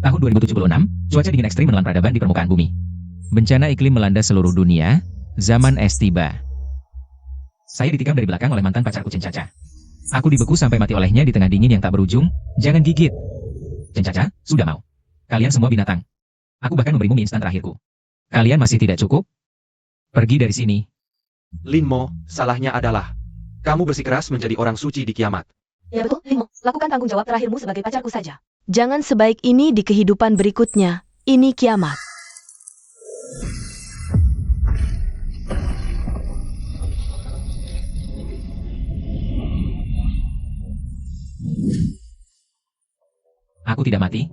Tahun 2076, cuaca dingin ekstrim menelan peradaban di permukaan bumi. Bencana iklim melanda seluruh dunia, zaman es tiba. Saya ditikam dari belakang oleh mantan pacarku Chen Caca. Aku dibeku sampai mati olehnya di tengah dingin yang tak berujung. Jangan gigit. Chen Caca, sudah mau. Kalian semua binatang. Aku bahkan memberimu mie instan terakhirku. Kalian masih tidak cukup? Pergi dari sini. Lin Mo, salahnya adalah kamu bersikeras menjadi orang suci di kiamat. Ya betul, Lin Mo. Lakukan tanggung jawab terakhirmu sebagai pacarku saja. Jangan sebaik ini di kehidupan berikutnya. Ini kiamat. Aku tidak mati.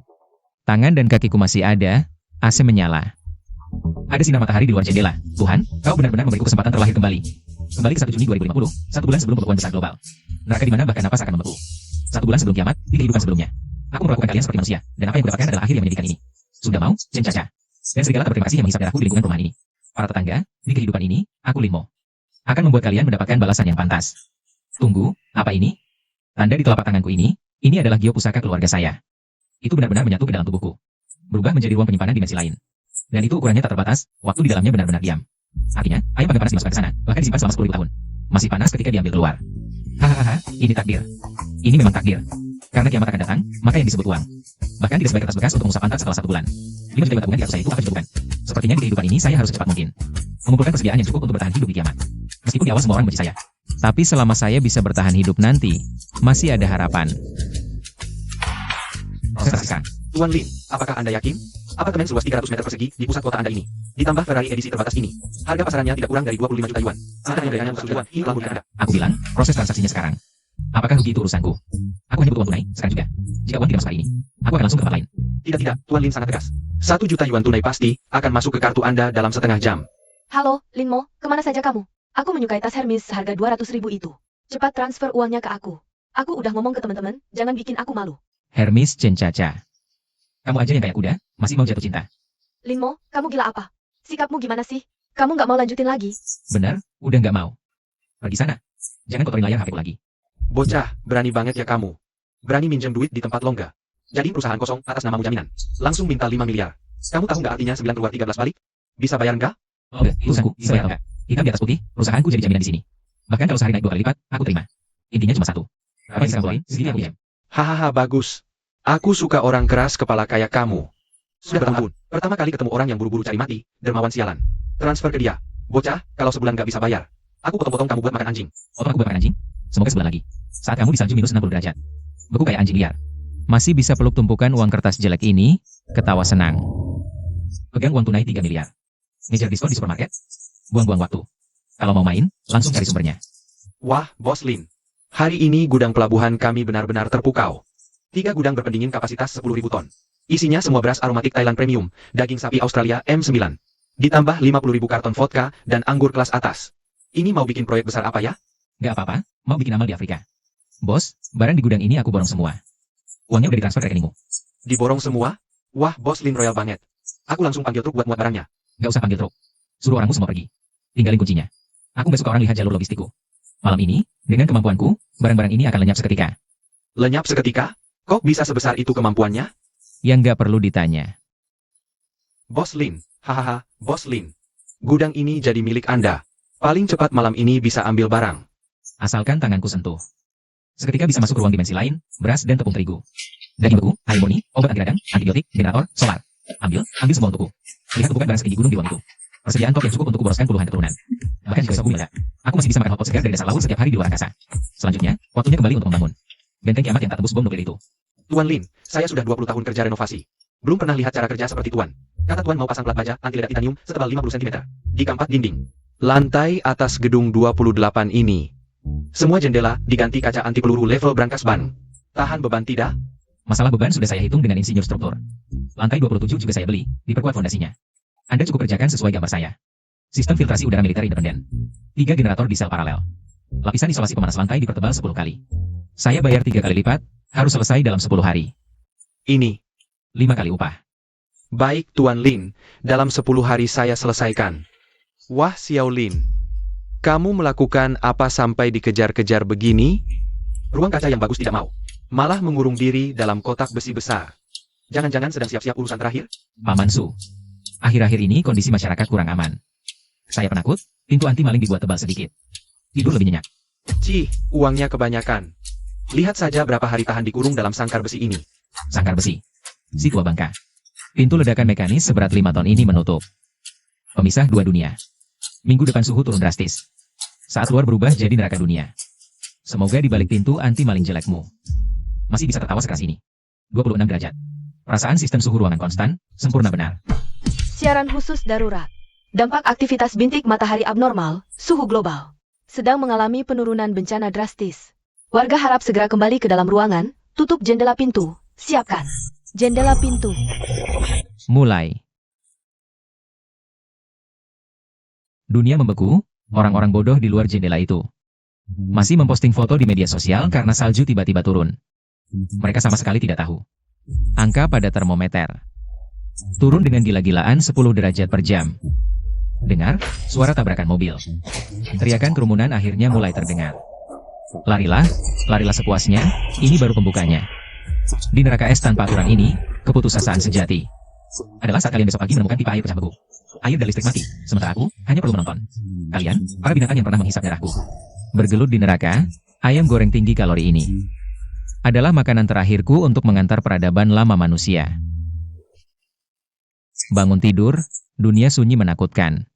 Tangan dan kakiku masih ada, AC menyala. Ada sinar matahari di luar jendela. Tuhan, kau benar-benar memberiku kesempatan terlahir kembali. Kembali ke 1 Juni 2050, 1 bulan sebelum pembekuan besar global. Neraka di mana bahkan napas akan membeku. 1 bulan sebelum kiamat, di kehidupan sebelumnya. Aku memperlakukan kalian seperti manusia, dan apa yang kudapatkan adalah akhir yang menyedihkan ini. Sudah mau, Chen Caca. Dan serigala tak berterima kasih yang menghisap darahku di lingkungan perumahan ini. Para tetangga, di kehidupan ini, aku Lin Mo. Akan membuat kalian mendapatkan balasan yang pantas. Tunggu, apa ini? Tanda di telapak tanganku ini adalah gio pusaka keluarga saya. Itu benar-benar menyatu ke dalam tubuhku. Berubah menjadi ruang penyimpanan dimensi lain. Dan itu ukurannya tak terbatas, waktu di dalamnya benar-benar diam. Artinya, ayam panggang panas dimasukkan ke sana, bahkan disimpan selama 10.000 tahun. Masih panas ketika diambil keluar. Hahaha, ini takdir. Ini memang takdir. Karena kiamat akan datang, maka yang disebut uang. Bahkan tidak sebagai kertas bekas untuk mengusap pantat setelah 1 bulan. 5 juta tabungan di atas saya itu akan cukup. Sepertinya di kehidupan ini saya harus secepat mungkin mengumpulkan persediaan yang cukup untuk bertahan hidup di kiamat. Meskipun di awal semua orang benci saya. Tapi selama saya bisa bertahan hidup nanti, masih ada harapan. Proses. Tuan Lin, apakah Anda yakin? Apartemen seluas 300 meter persegi di pusat kota Anda ini, ditambah Ferrari edisi terbatas ini, harga pasarannya tidak kurang dari 25 juta yuan. Anda hanya bertanya Yuan, ini telah Anda. Aku bilang, proses transaksinya sekarang. Apakah rugi itu urusanku? Aku hanya butuh uang tunai, sekarang juga. Jika uang tidak masuk hari ini, aku akan langsung ke tempat lain. Tidak, Tuan Lin sangat tegas. 1 juta yuan tunai pasti akan masuk ke kartu Anda dalam setengah jam. Halo, Lin Mo. Kemana saja kamu? Aku menyukai tas Hermes seharga 200.000 itu. Cepat transfer uangnya ke aku. Aku udah ngomong ke teman-teman, jangan bikin aku malu. Hermes Chen Caca. Kamu aja yang kayak kuda, masih mau jatuh cinta. Lin Mo, kamu gila apa? Sikapmu gimana sih? Kamu nggak mau lanjutin lagi? Benar, udah nggak mau. Pergi sana. Jangan kotorin layar HP-ku lagi. Bocah, berani banget ya kamu. Berani minjem duit di tempat longga. Jadi perusahaan kosong atas namamu jaminan. Langsung minta 5 miliar. Kamu tahu nggak artinya 9 keluar 13 balik? Bisa bayar nggak? Oh, enggak, urusanku, bisa bayar enggak. Hitam di atas putih, perusahaanku jadi jaminan di sini. Bahkan kalau sehari naik 2 kali lipat, aku terima. Intinya cuma satu. Apa yang kamu lain, segini aku diam. Hahaha, bagus. Aku suka orang keras kepala kayak kamu. Sudah bertahun-tahun, pertama kali ketemu orang yang buru-buru cari mati, dermawan sialan. Transfer ke dia. Bocah, kalau sebulan nggak bisa bayar, aku potong-potong kamu buat makan anjing. Potong aku buat makan anjing? Semoga sebulan lagi. Saat kamu di salju minus 60 derajat. Beku kayak anjing liar. Masih bisa peluk tumpukan uang kertas jelek ini, ketawa senang. Pegang uang tunai 3 miliar. Ngejar diskon di supermarket. Buang-buang waktu. Kalau mau main, langsung cari sumbernya. Wah, Bos Lin. Hari ini gudang pelabuhan kami benar-benar terpukau. 3 gudang berpendingin kapasitas 10.000 ton. Isinya semua beras aromatik Thailand Premium, daging sapi Australia M9. Ditambah 50.000 karton vodka dan anggur kelas atas. Ini mau bikin proyek besar apa ya? Gak apa-apa, mau bikin amal di Afrika. Bos, barang di gudang ini aku borong semua. Uangnya udah ditransfer ke rekeningmu. Diborong semua? Wah, Bos Lin royal banget. Aku langsung panggil truk buat muat barangnya. Gak usah panggil truk. Suruh orangmu semua pergi. Tinggalin kuncinya. Aku gak suka orang lihat jalur logistikku. Malam ini, dengan kemampuanku, barang-barang ini akan lenyap seketika. Lenyap seketika? Kok bisa sebesar itu kemampuannya? Yang gak perlu ditanya. Bos Lin, hahaha, Bos Lin. Gudang ini jadi milik Anda. Paling cepat malam ini bisa ambil barang. Asalkan tanganku sentuh. Seketika bisa masuk ke ruang dimensi lain, beras dan tepung terigu. Daging beku, air murni, obat anti radang, antibiotik, generator, solar. Ambil semua untukku. Lihat tumpukan barang setinggi gunung di ruang itu. Persediaan top yang cukup untuk boroskan puluhan keturunan. Bahkan jika bumi meledak, aku masih bisa makan hotpot segar dari dasar laut setiap hari di luar angkasa. Selanjutnya, waktunya kembali untuk membangun benteng kiamat yang tak tembus bom nuklir itu. Tuan Lin, saya sudah 20 tahun kerja renovasi. Belum pernah lihat cara kerja seperti Tuan. Kata Tuan mau pasang plat baja anti ledak titanium setebal 50 cm. Di keempat dinding. Lantai atas gedung 28 ini. Semua jendela diganti kaca anti peluru level brankas ban. Tahan beban tidak? Masalah beban sudah saya hitung dengan insinyur struktur. Lantai 27 juga saya beli, diperkuat fondasinya. Anda cukup kerjakan sesuai gambar saya. Sistem filtrasi udara militer independen. 3 generator diesel paralel. Lapisan isolasi pemanas lantai dipertebal 10 kali. Saya bayar 3 kali lipat, harus selesai dalam 10 hari. Ini 5 kali upah. baik Tuan Lin, dalam 10 hari saya selesaikan. Wah Xiao Lin, kamu melakukan apa sampai dikejar-kejar begini? Ruang kaca yang bagus tidak mau. Malah mengurung diri dalam kotak besi besar. Jangan-jangan sedang siap-siap urusan terakhir? Paman Su. Akhir-akhir ini kondisi masyarakat kurang aman. Saya penakut, pintu anti maling dibuat tebal sedikit. Tidur lebih nyenyak. Cih, uangnya kebanyakan. Lihat saja berapa hari tahan dikurung dalam sangkar besi ini. Sangkar besi. Si tua bangka. Pintu ledakan mekanis seberat 5 ton ini menutup. Pemisah dua dunia. Minggu depan suhu turun drastis. Saat luar berubah jadi neraka dunia. Semoga di balik pintu anti maling jelekmu masih bisa tertawa sekeras ini. 26 derajat. Perasaan sistem suhu ruangan konstan, sempurna benar. Siaran khusus darurat. Dampak aktivitas bintik matahari abnormal, suhu global sedang mengalami penurunan bencana drastis. Warga harap segera kembali ke dalam ruangan, tutup jendela pintu, siapkan jendela pintu. Mulai. Dunia membeku, orang-orang bodoh di luar jendela itu masih memposting foto di media sosial karena salju tiba-tiba turun. Mereka sama sekali tidak tahu angka pada termometer. Turun dengan gila-gilaan 10 derajat per jam. Dengar, suara tabrakan mobil. Teriakan kerumunan akhirnya mulai terdengar. Larilah sepuasnya, ini baru pembukanya. Di neraka es tanpa aturan ini, keputusasaan sejati adalah saat kalian besok pagi menemukan pipa air pecah beku. Air dan listrik mati, sementara aku hanya perlu menonton. Kalian, para binatang yang pernah menghisap darahku. Bergelut di neraka, ayam goreng tinggi kalori ini adalah makanan terakhirku untuk mengantar peradaban lama manusia. Bangun tidur, dunia sunyi menakutkan.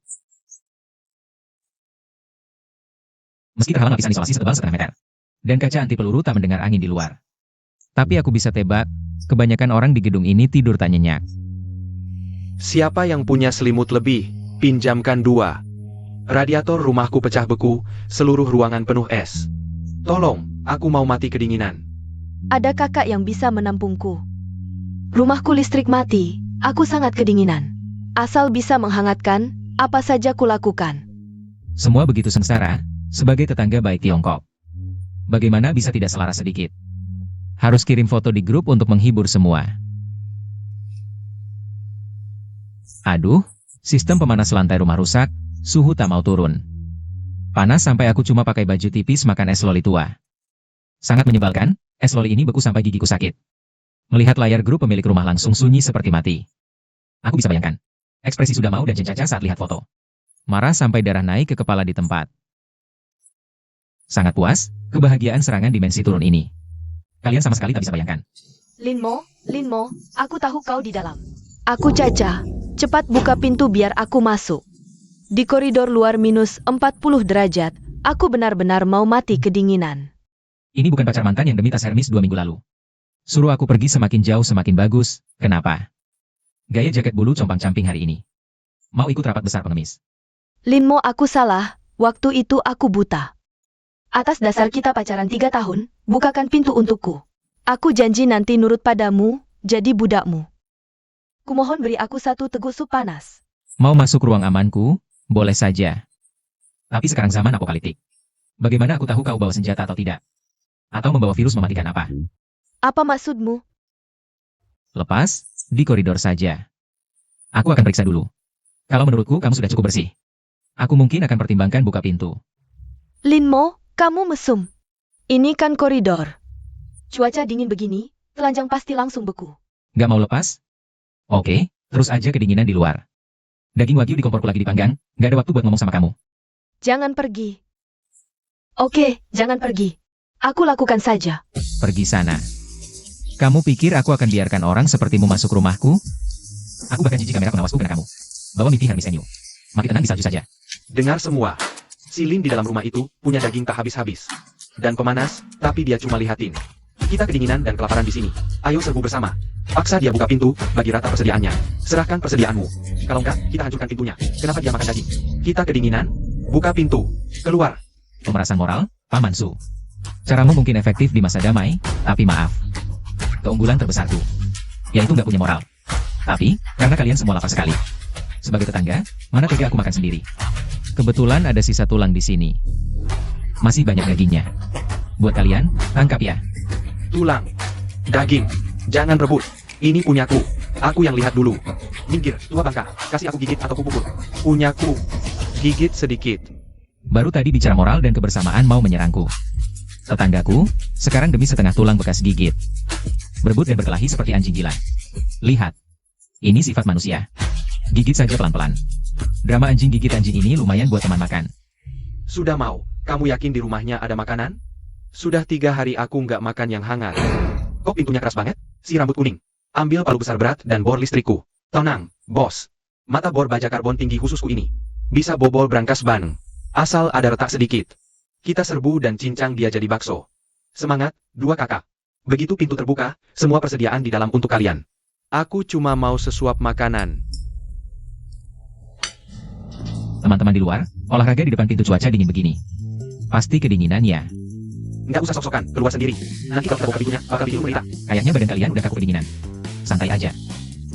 Meski terhalang lapisan isolasi setebal setengah meter, dan kaca anti peluru tak mendengar angin di luar. Tapi aku bisa tebak, kebanyakan orang di gedung ini tidur tak nyenyak. Siapa yang punya selimut lebih? Pinjamkan 2. Radiator rumahku pecah beku, seluruh ruangan penuh es. Tolong, aku mau mati kedinginan. Ada kakak yang bisa menampungku. Rumahku listrik mati, aku sangat kedinginan. Asal bisa menghangatkan, apa saja kulakukan. Semua begitu sengsara, sebagai tetangga baik Tiongkok. Bagaimana bisa tidak selaras sedikit? Harus kirim foto di grup untuk menghibur semua. Aduh, sistem pemanas lantai rumah rusak, suhu tak mau turun. Panas sampai aku cuma pakai baju tipis makan es loli tua. Sangat menyebalkan, es loli ini beku sampai gigiku sakit. Melihat layar grup pemilik rumah langsung sunyi seperti mati. Aku bisa bayangkan. Ekspresi sudah mau dan jencaca saat lihat foto. Marah sampai darah naik ke kepala di tempat. Sangat puas, kebahagiaan serangan dimensi turun ini. Kalian sama sekali tak bisa bayangkan. Linmo, aku tahu kau di dalam. Aku Caca, cepat buka pintu biar aku masuk. Di koridor luar minus 40 derajat, aku benar-benar mau mati kedinginan. Ini bukan pacar mantan yang demi tas Hermes 2 minggu lalu. Suruh aku pergi semakin jauh semakin bagus, kenapa? Gaya jaket bulu compang-camping hari ini. Mau ikut rapat besar pengemis. Linmo, aku salah, waktu itu aku buta. Atas dasar kita pacaran 3 tahun, bukakan pintu untukku. Aku janji nanti nurut padamu, jadi budakmu. Kumohon beri aku 1 teguk sup panas. Mau masuk ruang amanku? Boleh saja. Tapi sekarang zaman apokaliptik. Bagaimana aku tahu kau bawa senjata atau tidak? Atau membawa virus mematikan apa? Apa maksudmu? Lepas, di koridor saja. Aku akan periksa dulu. Kalau menurutku kamu sudah cukup bersih, aku mungkin akan pertimbangkan buka pintu. Linmo, kamu mesum. Ini kan koridor. Cuaca dingin begini, telanjang pasti langsung beku. Gak mau lepas? Oke, terus aja kedinginan di luar. Daging wagyu di komporku lagi dipanggang, gak ada waktu buat ngomong sama kamu. Jangan pergi. Oke, jangan pergi. Aku lakukan saja. Pergi sana. Kamu pikir aku akan biarkan orang sepertimu masuk rumahku? Aku bahkan jijik kamera pengawasku kena kamu. Bawa mimpi Hermisenyu. Mati tenang di salju saja. Dengar semua. Si Lin di dalam rumah itu punya daging tak habis-habis. Dan pemanas, tapi dia cuma lihatin. Kita kedinginan dan kelaparan di sini. Ayo serbu bersama. Paksa dia buka pintu, bagi rata persediaannya. Serahkan persediaanmu. Kalau enggak, kita hancurkan pintunya. Kenapa dia makan daging? Kita kedinginan. Buka pintu. Keluar. Pemerasan moral, Paman Su. Caramu mungkin efektif di masa damai, tapi maaf. Keunggulan terbesarku, yaitu nggak punya moral. Tapi, karena kalian semua lapar sekali. Sebagai tetangga, mana tega aku makan sendiri. Kebetulan ada sisa tulang di sini. Masih banyak dagingnya. Buat kalian, tangkap ya. Tulang. Daging. Jangan rebut. Ini punyaku. Aku yang lihat dulu. Minggir, tua bangka. Kasih aku gigit atau kupukul. Punyaku. Gigit sedikit. Baru tadi bicara moral dan kebersamaan mau menyerangku. Tetanggaku, sekarang demi setengah tulang bekas gigit. Berebut dan berkelahi seperti anjing gila. Lihat. Ini sifat manusia. Gigit saja pelan-pelan. Drama anjing gigit anjing ini lumayan buat teman makan. Sudah mau, kamu yakin di rumahnya ada makanan? Sudah 3 hari aku nggak makan yang hangat. Kok pintunya keras banget? Si rambut kuning. Ambil palu besar berat dan bor listrikku. Tenang, bos. Mata bor baja karbon tinggi khususku ini. Bisa bobol brankas ban. Asal ada retak sedikit. Kita serbu dan cincang dia jadi bakso. Semangat, 2 kakak. Begitu pintu terbuka, semua persediaan di dalam untuk kalian. Aku cuma mau sesuap makanan. Teman-teman di luar, olahraga di depan pintu cuaca dingin begini. Pasti kedinginan ya. Nggak usah sok-sokan, keluar sendiri. Nanti kalau kita buka pintunya, bakal bikin menderita. Kayaknya badan kalian udah kaku kedinginan. Santai aja.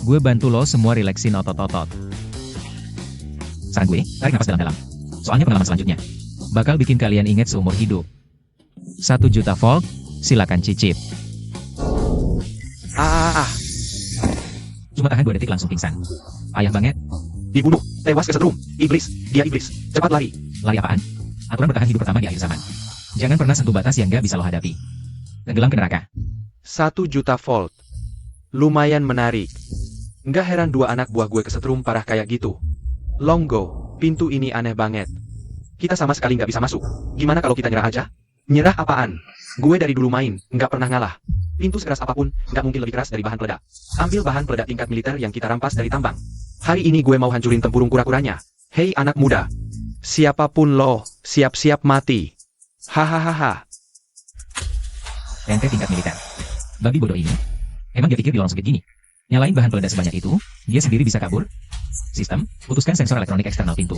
Gue bantu lo semua releksin otot-otot. Saran gue, tarik nafas dalam-dalam. Soalnya pengalaman selanjutnya bakal bikin kalian ingat seumur hidup. 1 juta volt, silakan cicip. Cuma tahan 2 detik langsung pingsan. Payah banget. Dibunuh, tewas kesetrum. Iblis, dia iblis. Cepat lari. Lari apaan? Aturan bertahan hidup pertama di akhir zaman. Jangan pernah sentuh batas yang gak bisa lo hadapi. Tenggelam ke neraka. 1 juta volt. Lumayan menarik. Nggak heran 2 anak buah gue kesetrum parah kayak gitu. Longgo, pintu ini aneh banget. Kita sama sekali nggak bisa masuk. Gimana kalau kita nyerah aja? Nyerah apaan? Gue dari dulu main, nggak pernah ngalah. Pintu sekeras apapun, nggak mungkin lebih keras dari bahan peledak. Ambil bahan peledak tingkat militer yang kita rampas dari tambang. Hari ini gue mau hancurin tempurung kura-kuranya. Hei anak muda. Siapapun lo, siap-siap mati. Hahaha. Ente tingkat militer. Babi bodoh ini. Emang dia pikir di lorong sempit gini? Nyalain bahan peledak sebanyak itu, dia sendiri bisa kabur? Sistem, putuskan sensor elektronik eksternal pintu.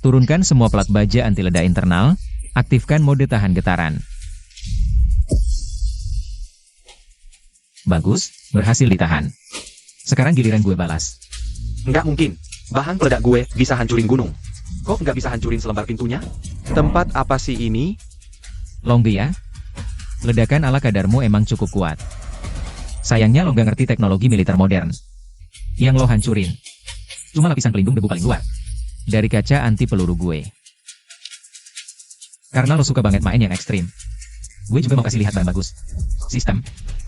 Turunkan semua plat baja anti ledak internal, aktifkan mode tahan getaran. Bagus, berhasil ditahan. Sekarang giliran gue balas. Nggak mungkin. Bahan peledak gue bisa hancurin gunung. Kok nggak bisa hancurin selembar pintunya? Tempat apa sih ini? Longge ya? Ledakan ala kadarmu emang cukup kuat. Sayangnya lo nggak ngerti teknologi militer modern. Yang lo hancurin cuma lapisan pelindung debu paling luar dari kaca anti peluru gue. Karena lo suka banget main yang ekstrim, gue juga mau kasih lihat bahan bagus. Sistem,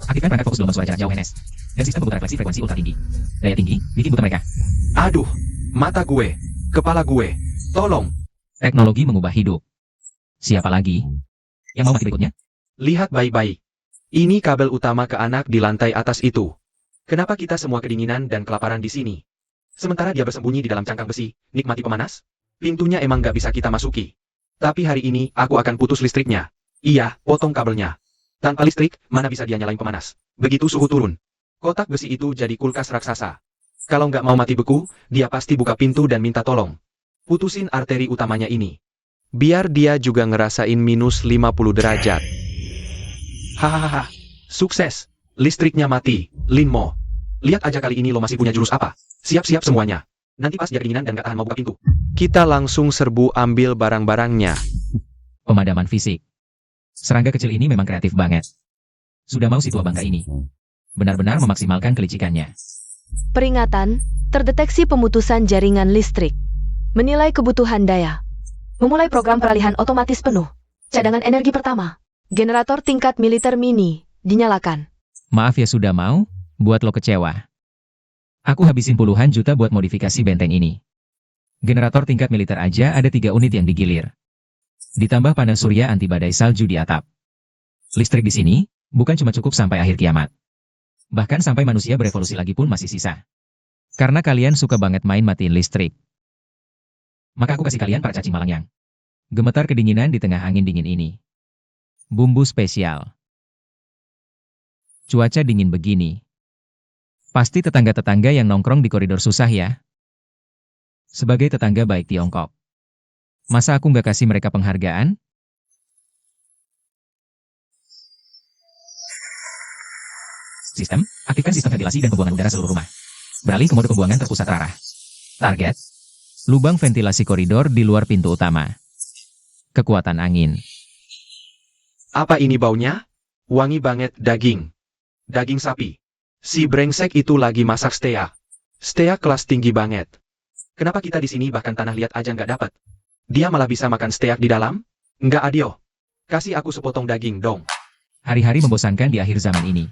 aktifkan perangkat fokus gelombang suara jarak jauh NS dan sistem pemutar refleksi frekuensi ultra tinggi. Daya tinggi, bikin buta mereka. Aduh, mata gue, kepala gue, tolong. Teknologi mengubah hidup. Siapa lagi yang mau mati berikutnya? Lihat baik-baik. Ini kabel utama ke anak di lantai atas itu. Kenapa kita semua kedinginan dan kelaparan di sini? Sementara dia bersembunyi di dalam cangkang besi, nikmati pemanas? Pintunya emang nggak bisa kita masuki. Tapi hari ini, aku akan putus listriknya. Iya, potong kabelnya. Tanpa listrik, mana bisa dia nyalain pemanas? Begitu suhu turun. Kotak besi itu jadi kulkas raksasa. Kalau nggak mau mati beku, dia pasti buka pintu dan minta tolong. Putusin arteri utamanya ini. Biar dia juga ngerasain minus 50 derajat. Hahaha, sukses. Listriknya mati, Linmo. Lihat aja kali ini lo masih punya jurus apa. Siap-siap semuanya. Nanti pas dia kedinginan dan gak tahan mau buka pintu, kita langsung serbu ambil barang-barangnya. Pemadaman fisik. Serangga kecil ini memang kreatif banget. Sudah mau si tua bangka ini benar-benar memaksimalkan kelicikannya. Peringatan, terdeteksi pemutusan jaringan listrik. Menilai kebutuhan daya. Memulai program peralihan otomatis penuh. Cadangan energi pertama. Generator tingkat militer mini, dinyalakan. Maaf ya sudah mau, buat lo kecewa. Aku habisin puluhan juta buat modifikasi benteng ini. Generator tingkat militer aja ada 3 unit yang digilir. Ditambah panel surya anti badai salju di atap. Listrik di sini, bukan cuma cukup sampai akhir kiamat. Bahkan sampai manusia berevolusi lagi pun masih sisa. Karena kalian suka banget main matiin listrik. Maka aku kasih kalian para cacing malang yang gemetar kedinginan di tengah angin dingin ini. Bumbu spesial. Cuaca dingin begini. Pasti tetangga-tetangga yang nongkrong di koridor susah ya. Sebagai tetangga baik Tiongkok, masa aku nggak kasih mereka penghargaan? Sistem, aktifkan sistem ventilasi dan pembuangan udara seluruh rumah. Beralih ke mode pembuangan terpusat terarah. Target, lubang ventilasi koridor di luar pintu utama. Kekuatan angin. Apa ini baunya? Wangi banget daging. Daging sapi. Si brengsek itu lagi masak steak. Steak kelas tinggi banget. Kenapa kita di sini bahkan tanah liat aja nggak dapat? Dia malah bisa makan steak di dalam? Nggak adio. Kasih aku sepotong daging dong. Hari-hari membosankan di akhir zaman ini.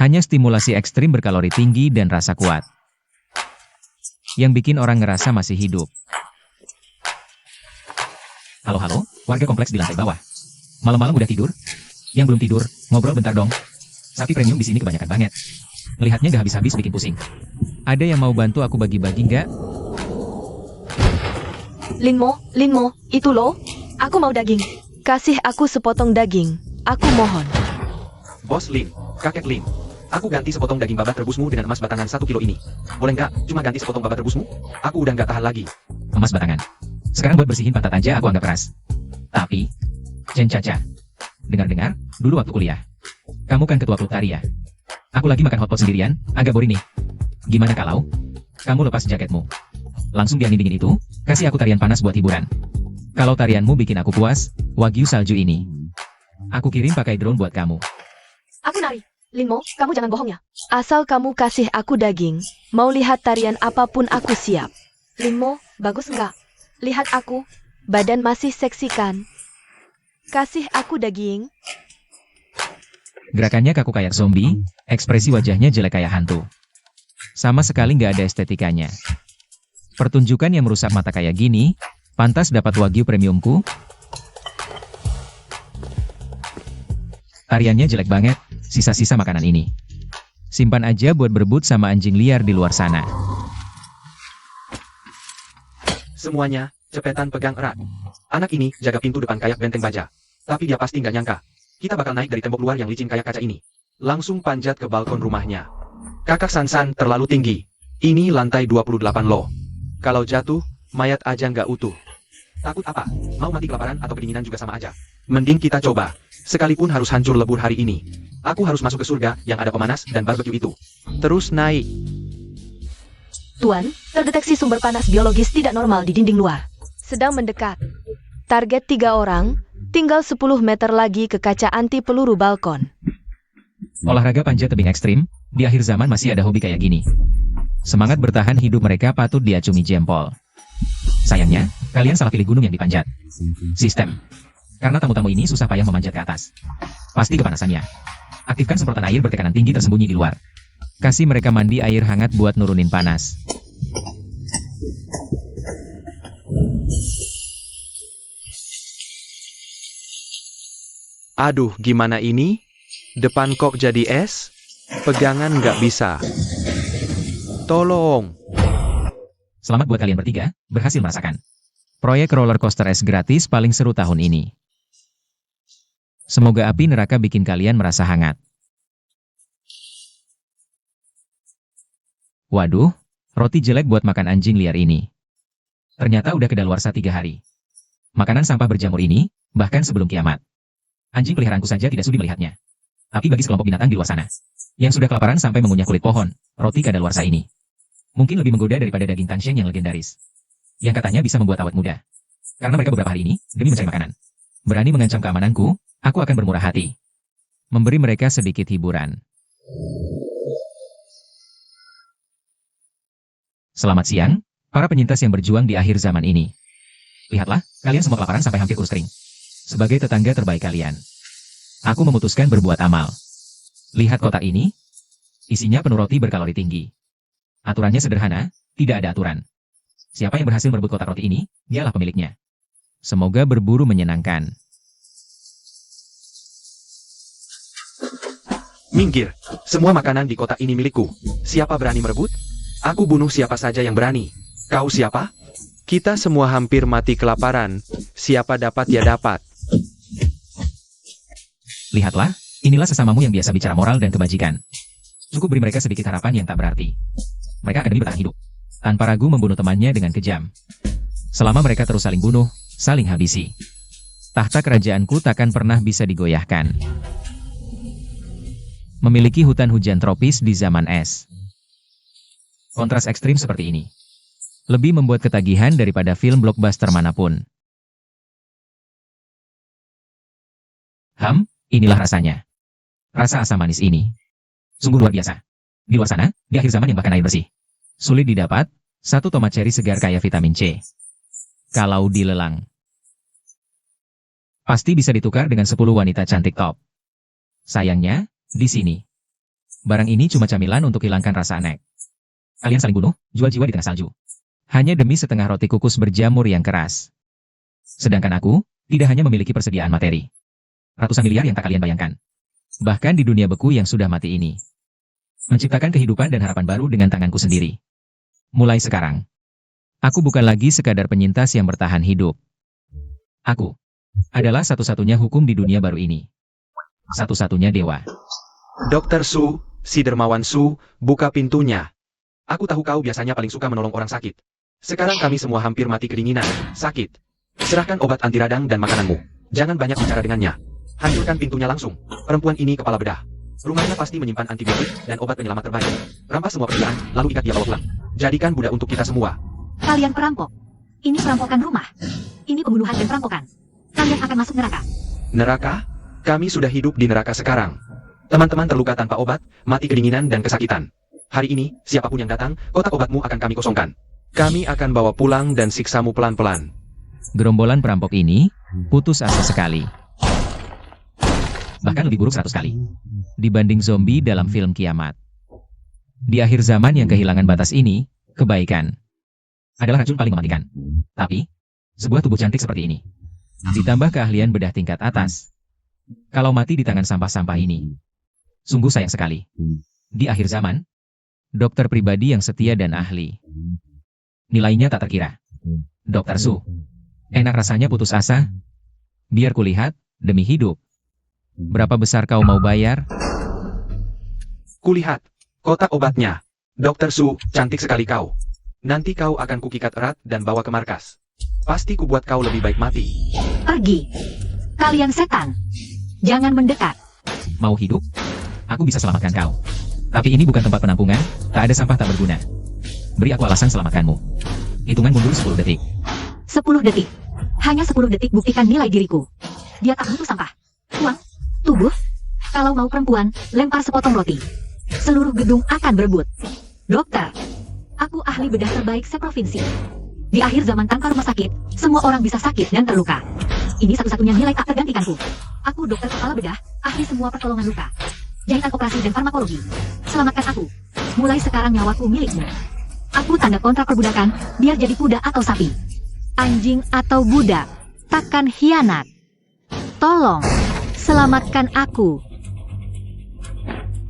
Hanya stimulasi ekstrim berkalori tinggi dan rasa kuat. Yang bikin orang ngerasa masih hidup. Halo, warga kompleks di lantai bawah. Malam-malam udah tidur? Yang belum tidur, ngobrol bentar dong. Sapi premium di sini kebanyakan banget. Melihatnya gak habis-habis bikin pusing. Ada yang mau bantu aku bagi-bagi nggak? Linmo, itu loh. Aku mau daging. Kasih aku sepotong daging. Aku mohon. Bos Lin, kakek Lin. Aku ganti sepotong daging babat rebusmu dengan emas batangan 1 kilo ini. Boleh nggak? Cuma ganti sepotong babat rebusmu? Aku udah nggak tahan lagi. Emas batangan. Sekarang buat bersihin pantat aja aku anggap keras. Tapi, Chen Caca. Dengar-dengar, dulu waktu kuliah. Kamu kan ketua klub tari ya? Aku lagi makan hotpot sendirian, agak boring nih. Gimana kalau kamu lepas jaketmu? Langsung di angin dingin itu, kasih aku tarian panas buat hiburan. Kalau tarianmu bikin aku puas, wagyu salju ini. Aku kirim pakai drone buat kamu. Aku nari. Linmo, kamu jangan bohong ya. Asal kamu kasih aku daging, mau lihat tarian apapun aku siap. Linmo, bagus nggak? Lihat aku, badan masih seksi kan? Kasih aku daging. Gerakannya kaku kayak zombie, ekspresi wajahnya jelek kayak hantu. Sama sekali nggak ada estetikanya. Pertunjukan yang merusak mata kayak gini, pantas dapat wagyu premiumku. Tariannya jelek banget, sisa-sisa makanan ini. Simpan aja buat berebut sama anjing liar di luar sana. Semuanya, cepetan pegang erat. Anak ini jaga pintu depan kayak benteng baja. Tapi dia pasti nggak nyangka. Kita bakal naik dari tembok luar yang licin kayak kaca ini. Langsung panjat ke balkon rumahnya. Kakak Sansan terlalu tinggi. Ini lantai 28 loh. Kalau jatuh, mayat aja nggak utuh. Takut apa? Mau mati kelaparan atau kedinginan juga sama aja. Mending kita coba. Sekalipun harus hancur lebur hari ini. Aku harus masuk ke surga yang ada pemanas dan barbeque itu. Terus naik. Tuan, terdeteksi sumber panas biologis tidak normal di dinding luar. Sedang mendekat. Target 3 orang, tinggal 10 meter lagi ke kaca anti peluru balkon. Olahraga panjat tebing ekstrim, di akhir zaman masih ada hobi kayak gini. Semangat bertahan hidup mereka patut diacungi jempol. Sayangnya, kalian salah pilih gunung yang dipanjat. Sistem. Karena tamu-tamu ini susah payah memanjat ke atas. Pasti kepanasannya. Aktifkan semprotan air bertekanan tinggi tersembunyi di luar. Kasih mereka mandi air hangat buat nurunin panas. Aduh, gimana ini? Depan kok jadi es? Pegangan nggak bisa. Tolong. Selamat buat kalian bertiga, berhasil merasakan proyek roller coaster es gratis paling seru tahun ini. Semoga api neraka bikin kalian merasa hangat. Waduh, roti jelek buat makan anjing liar ini. Ternyata udah kedaluarsa 3 hari. Makanan sampah berjamur ini, bahkan sebelum kiamat. Anjing peliharaanku saja tidak sudi melihatnya. Tapi bagi sekelompok binatang di luar sana, yang sudah kelaparan sampai mengunyah kulit pohon, roti kadaluarsa ini mungkin lebih menggoda daripada daging tansheng yang legendaris, yang katanya bisa membuat awet muda. Karena mereka beberapa hari ini, demi mencari makanan, berani mengancam keamananku, aku akan bermurah hati. Memberi mereka sedikit hiburan. Selamat siang, para penyintas yang berjuang di akhir zaman ini. Lihatlah, kalian semua kelaparan sampai hampir kurus kering. Sebagai tetangga terbaik kalian, aku memutuskan berbuat amal. Lihat kotak ini, isinya penuh roti berkalori tinggi. Aturannya sederhana, tidak ada aturan. Siapa yang berhasil merebut kotak roti ini, dialah pemiliknya. Semoga berburu menyenangkan. Minggir, semua makanan di kotak ini milikku. Siapa berani merebut? Aku bunuh siapa saja yang berani. Kau siapa? Kita semua hampir mati kelaparan. Siapa dapat ya dapat. Lihatlah, inilah sesamamu yang biasa bicara moral dan kebajikan. Cukup beri mereka sedikit harapan yang tak berarti. Mereka akan demi bertahan hidup, tanpa ragu membunuh temannya dengan kejam. Selama mereka terus saling bunuh, saling habisi, tahta kerajaanku takkan pernah bisa digoyahkan. Memiliki hutan hujan tropis di zaman es. Kontras ekstrim seperti ini lebih membuat ketagihan daripada film blockbuster manapun. Inilah rasanya. Rasa asam manis ini sungguh luar biasa. Di luar sana, di akhir zaman yang bahkan air bersih sulit didapat, satu tomat cherry segar kaya vitamin C. Kalau dilelang, pasti bisa ditukar dengan 10 wanita cantik top. Sayangnya, di sini Barang ini cuma camilan untuk hilangkan rasa aneh. Kalian saling bunuh, jual jiwa di tengah salju. Hanya demi setengah roti kukus berjamur yang keras. Sedangkan aku, tidak hanya memiliki persediaan materi. Ratusan miliar yang tak kalian bayangkan. Bahkan di dunia beku yang sudah mati ini. Menciptakan kehidupan dan harapan baru dengan tanganku sendiri. Mulai sekarang, aku bukan lagi sekadar penyintas yang bertahan hidup. Aku adalah satu-satunya hukum di dunia baru ini. Satu-satunya dewa. Dokter Su, si dermawan Su, buka pintunya. Aku tahu kau biasanya paling suka menolong orang sakit. Sekarang kami semua hampir mati kedinginan, sakit. Serahkan obat anti radang dan makananmu. Jangan banyak bicara dengannya. Hancurkan pintunya langsung. Perempuan ini kepala bedah. Rumahnya pasti menyimpan antibiotik dan obat penyelamat terbaik. Rampas semua perkiraan, lalu ikat dia bawa pulang. Jadikan budak untuk kita semua. Kalian perampok. Ini perampokan rumah. Ini pembunuhan dan perampokan. Kalian akan masuk neraka. Neraka? Kami sudah hidup di neraka sekarang. Teman-teman terluka tanpa obat, mati kedinginan dan kesakitan. Hari ini, siapapun yang datang, kotak obatmu akan kami kosongkan. Kami akan bawa pulang dan siksamu pelan-pelan. Gerombolan perampok ini putus asa sekali. Bahkan lebih buruk 100 kali. Dibanding zombie dalam film kiamat. Di akhir zaman yang kehilangan batas ini, kebaikan adalah racun paling mematikan. Tapi, sebuah tubuh cantik seperti ini. Ditambah keahlian bedah tingkat atas. Kalau mati di tangan sampah-sampah ini, sungguh sayang sekali. Di akhir zaman, dokter pribadi yang setia dan ahli. Nilainya tak terkira. Dokter Su. Enak rasanya putus asa. Biar kulihat, demi hidup. Berapa besar kau mau bayar? Kulihat. Kotak obatnya. Dokter Su, cantik sekali kau. Nanti kau akan kukikat erat dan bawa ke markas. Pasti kubuat kau lebih baik mati. Pergi. Kalian setan. Jangan mendekat. Mau hidup? Aku bisa selamatkan kau. Tapi ini bukan tempat penampungan, tak ada sampah tak berguna. Beri aku alasan selamatkanmu. Hitungan mundur 10 detik. 10 detik. Hanya 10 detik buktikan nilai diriku. Dia tak butuh sampah. Uang, tubuh. Kalau mau perempuan, lempar sepotong roti. Seluruh gedung akan berebut. Dokter, aku ahli bedah terbaik seprovinsi. Di akhir zaman tanpa rumah sakit, semua orang bisa sakit dan terluka. Ini satu-satunya nilai tak tergantikanku. Aku dokter kepala bedah, ahli semua pertolongan luka. Jahitan operasi dan farmakologi. Selamatkan aku. Mulai sekarang nyawaku milikmu. Aku tanda kontrak perbudakan, biar jadi kuda atau sapi. Anjing atau budak, takkan hianat. Tolong, selamatkan aku.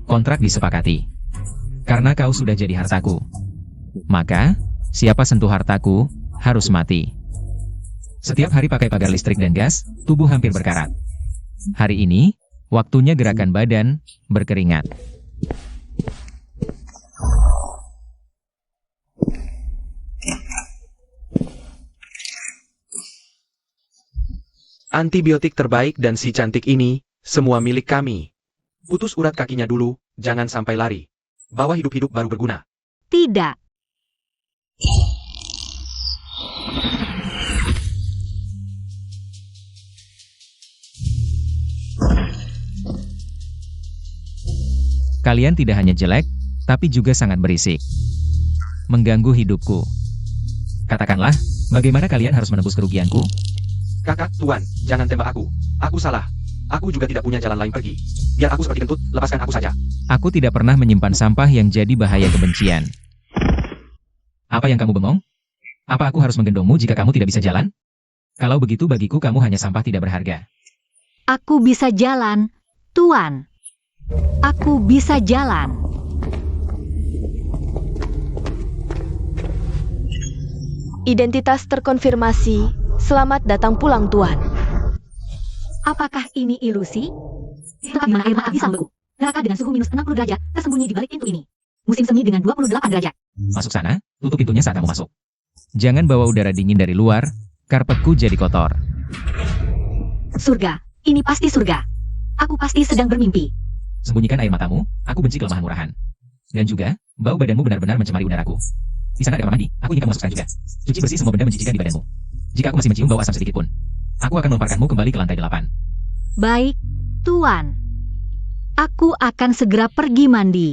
Kontrak disepakati. Karena kau sudah jadi hartaku. Maka, siapa sentuh hartaku, harus mati. Setiap hari pakai pagar listrik dan gas, tubuh hampir berkarat. Hari ini, waktunya gerakan badan, berkeringat. Antibiotik terbaik dan si cantik ini, semua milik kami. Putus urat kakinya dulu, jangan sampai lari. Bawa hidup-hidup baru berguna. Tidak. Kalian tidak hanya jelek, tapi juga sangat berisik. Mengganggu hidupku. Katakanlah, bagaimana kalian harus menebus kerugianku? Kakak, tuan, jangan tembak aku. Aku salah. Aku juga tidak punya jalan lain pergi. Biar aku seperti kentut, lepaskan aku saja. Aku tidak pernah menyimpan sampah yang jadi bahaya kebencian. Apa yang kamu bengong? Apa aku harus menggendongmu jika kamu tidak bisa jalan? Kalau begitu bagiku kamu hanya sampah tidak berharga. Aku bisa jalan, Tuan. Aku bisa jalan. Identitas terkonfirmasi. Selamat datang pulang, Tuan. Apakah ini ilusi? Tempat di mana air mata bisa membeku. Neraka dengan suhu minus 60 derajat, tersembunyi di balik pintu ini. Musim semi dengan 28 derajat. Masuk sana, tutup pintunya saat kamu masuk. Jangan bawa udara dingin dari luar, karpetku jadi kotor. Surga, ini pasti surga. Aku pasti sedang bermimpi. Sembunyikan air matamu, aku benci kelemahan murahan. Dan juga, bau badanmu benar-benar mencemari udaraku. Di sana ada kamar mandi, aku ingin kamu masukkan juga. Cuci bersih semua benda menjijikan di badanmu. Jika aku masih mencium bau asam sedikit pun, aku akan melemparkanmu kembali ke lantai 8. Baik, Tuan. Aku akan segera pergi mandi.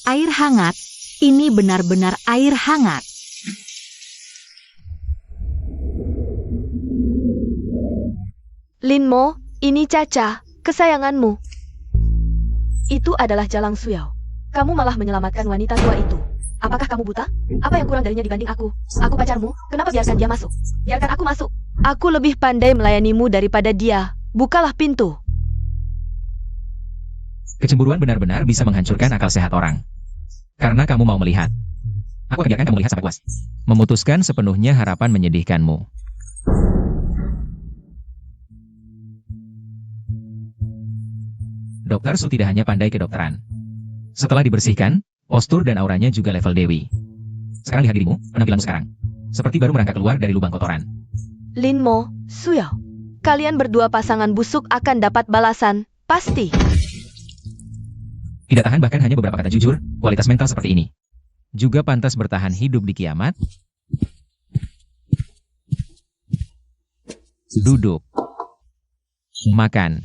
Air hangat, ini benar-benar air hangat. Linmo, ini Caca. kesayanganmu. Itu adalah Jalang Suyao. Kamu malah menyelamatkan wanita tua itu. Apakah kamu buta? Apa yang kurang darinya dibanding aku? Aku pacarmu, kenapa biarkan dia masuk? Biarkan aku masuk. Aku lebih pandai melayanimu daripada dia. Bukalah pintu. Kecemburuan benar-benar bisa menghancurkan akal sehat orang. Karena kamu mau melihat. Aku akan biarkan kamu lihat sampai puas. Memutuskan sepenuhnya harapan menyedihkanmu. Dokter Su tidak hanya pandai kedokteran. Setelah dibersihkan, postur dan auranya juga level dewi. Sekarang lihat dirimu, penampilanmu sekarang. Seperti baru merangkak keluar dari lubang kotoran. Lin Mo, Suyao. Kalian berdua pasangan busuk akan dapat balasan, pasti. Tidak tahan bahkan hanya beberapa kata jujur, kualitas mental seperti ini. Juga pantas bertahan hidup di kiamat. Duduk. Makan.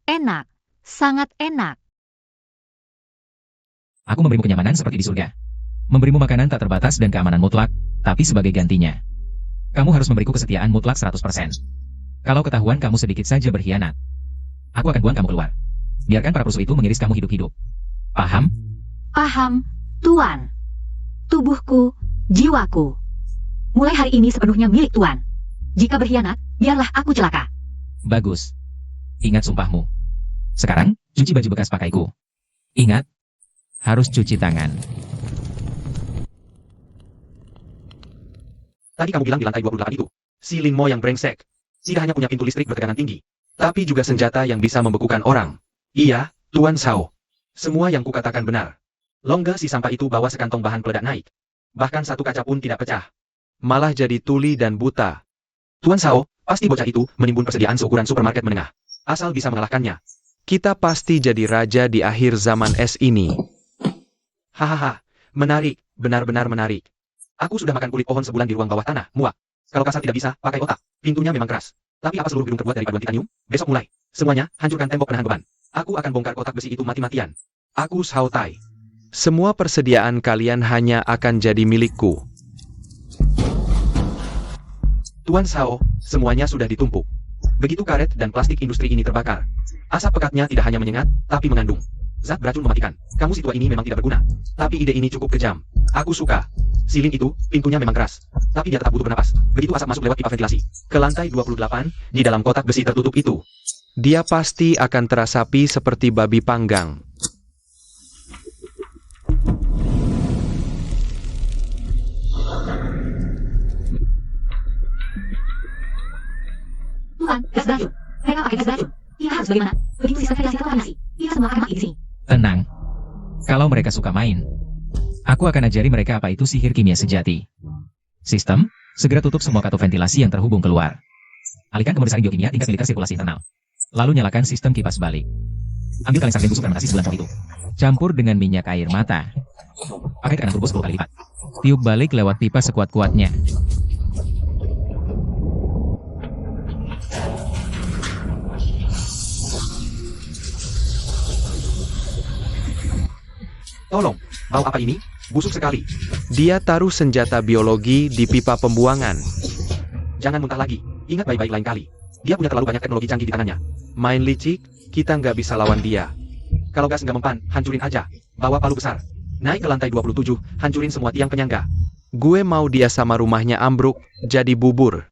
Enak. Sangat enak. Aku memberimu kenyamanan seperti di surga. Memberimu makanan tak terbatas dan keamanan mutlak, tapi sebagai gantinya, kamu harus memberiku kesetiaan mutlak 100%. Kalau ketahuan kamu sedikit saja berkhianat, aku akan buang kamu keluar. Biarkan para perusuh itu mengiris kamu hidup-hidup. Paham? Paham, Tuan. Tubuhku, jiwaku. Mulai hari ini sepenuhnya milik Tuan. Jika berkhianat, biarlah aku celaka. Bagus. Ingat sumpahmu. Sekarang, cuci baju bekas pakaiku. Ingat, harus cuci tangan. Tadi kamu bilang di lantai 28 itu, si Lin Mo yang brengsek. Tidak hanya punya pintu listrik bertegangan tinggi, tapi juga senjata yang bisa membekukan orang. Iya, Tuan Shao. Semua yang kukatakan benar. Longga si sampah itu bawa sekantong bahan peledak naik. Bahkan satu kaca pun tidak pecah. Malah jadi tuli dan buta. Tuan Shao, pasti bocah itu menimbun persediaan seukuran supermarket menengah. Asal bisa mengalahkannya. Kita pasti jadi raja di akhir zaman es ini. Hahaha, menarik, benar-benar menarik. Aku sudah makan kulit pohon sebulan di ruang bawah tanah, muak. Kalau kasar tidak bisa, pakai otak. Pintunya memang keras. Tapi apa seluruh gedung terbuat dari paduan titanium? Besok mulai. Semuanya, hancurkan tembok penahan beban. Aku akan bongkar kotak besi itu mati-matian. Aku Shao Tai. Semua persediaan kalian hanya akan jadi milikku. Tuan Shao, semuanya sudah ditumpuk. Begitu karet dan plastik industri ini terbakar, asap pekatnya tidak hanya menyengat, tapi mengandung zat beracun mematikan. Kamu si tua ini memang tidak berguna. Tapi ide ini cukup kejam. Aku suka. Silin itu, pintunya memang keras. Tapi dia tetap butuh bernapas. Begitu asap masuk lewat pipa ventilasi ke lantai 28, di dalam kotak besi tertutup itu, dia pasti akan terasapi seperti babi panggang. Tuan, gas beracun. Mereka pakai gas beracun. Kita harus bagaimana? Begitu sistem ventilasi terkontaminasi. Kita semua akan mati di sini. Tenang. Kalau mereka suka main, aku akan ajari mereka apa itu sihir kimia sejati. Sistem, segera tutup semua kato ventilasi yang terhubung keluar. Alihkan ke mode saring biokimia tingkat militer sirkulasi internal. Lalu nyalakan sistem kipas balik. Ambil kaleng sarden busuk fermentasi sebulan itu. Campur dengan minyak air mata. Pakai tekanan turbo 10 kali lipat. Tiup balik lewat pipa sekuat-kuatnya. Tolong, bau apa ini? Busuk sekali. Dia taruh senjata biologi di pipa pembuangan. Jangan muntah lagi. Ingat baik-baik lain kali. Dia punya terlalu banyak teknologi canggih di tangannya. Main licik, kita nggak bisa lawan dia. Kalau gas nggak mempan, hancurin aja. Bawa palu besar. Naik ke lantai 27, hancurin semua tiang penyangga. Gue mau dia sama rumahnya ambruk, jadi bubur.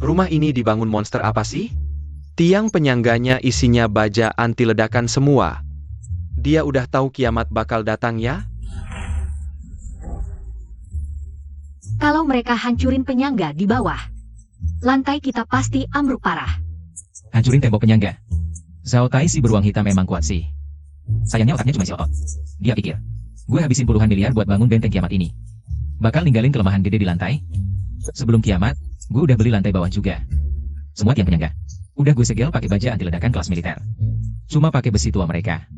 Rumah ini dibangun monster apa sih? Tiang penyangganya isinya baja anti ledakan semua. Dia udah tahu kiamat bakal datang ya? Kalau mereka hancurin penyangga di bawah, lantai kita pasti ambruk parah. Hancurin tembok penyangga. Zhao Tai si beruang hitam emang kuat sih. Sayangnya otaknya cuma isi otot. Dia pikir, gue habisin puluhan miliar buat bangun benteng kiamat ini. Bakal ninggalin kelemahan gede di lantai. Sebelum kiamat, gue udah beli lantai bawah juga. Semua tiang penyangga udah gue segel pakai baja anti ledakan kelas militer. Cuma pakai besi tua mereka.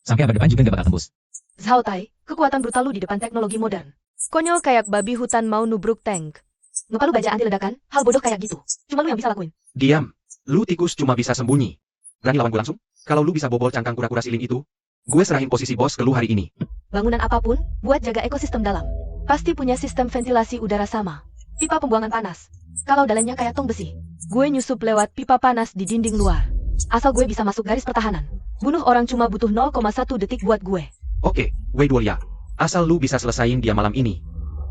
Sampai abad depan juga nggak bakal tembus. Zhao Tai, kekuatan brutal lu di depan teknologi modern. Konyol kayak babi hutan mau nubruk tank. Ngepalu baja anti ledakan, hal bodoh kayak gitu. Cuma lu yang bisa lakuin. Diam. Lu tikus cuma bisa sembunyi. Berani lawan gue langsung? Kalau lu bisa bobol cangkang kura-kura silin itu, gue serahin posisi bos ke lu hari ini. Bangunan apapun, buat jaga ekosistem dalam. Pasti punya sistem ventilasi udara sama. Pipa pembuangan panas. Kalau dalamnya kayak tong besi. Gue nyusup lewat pipa panas di dinding luar. Asal gue bisa masuk garis pertahanan. Bunuh orang cuma butuh 0,1 detik buat gue. Oke, Wei Duolia. Asal lu bisa selesain dia malam ini.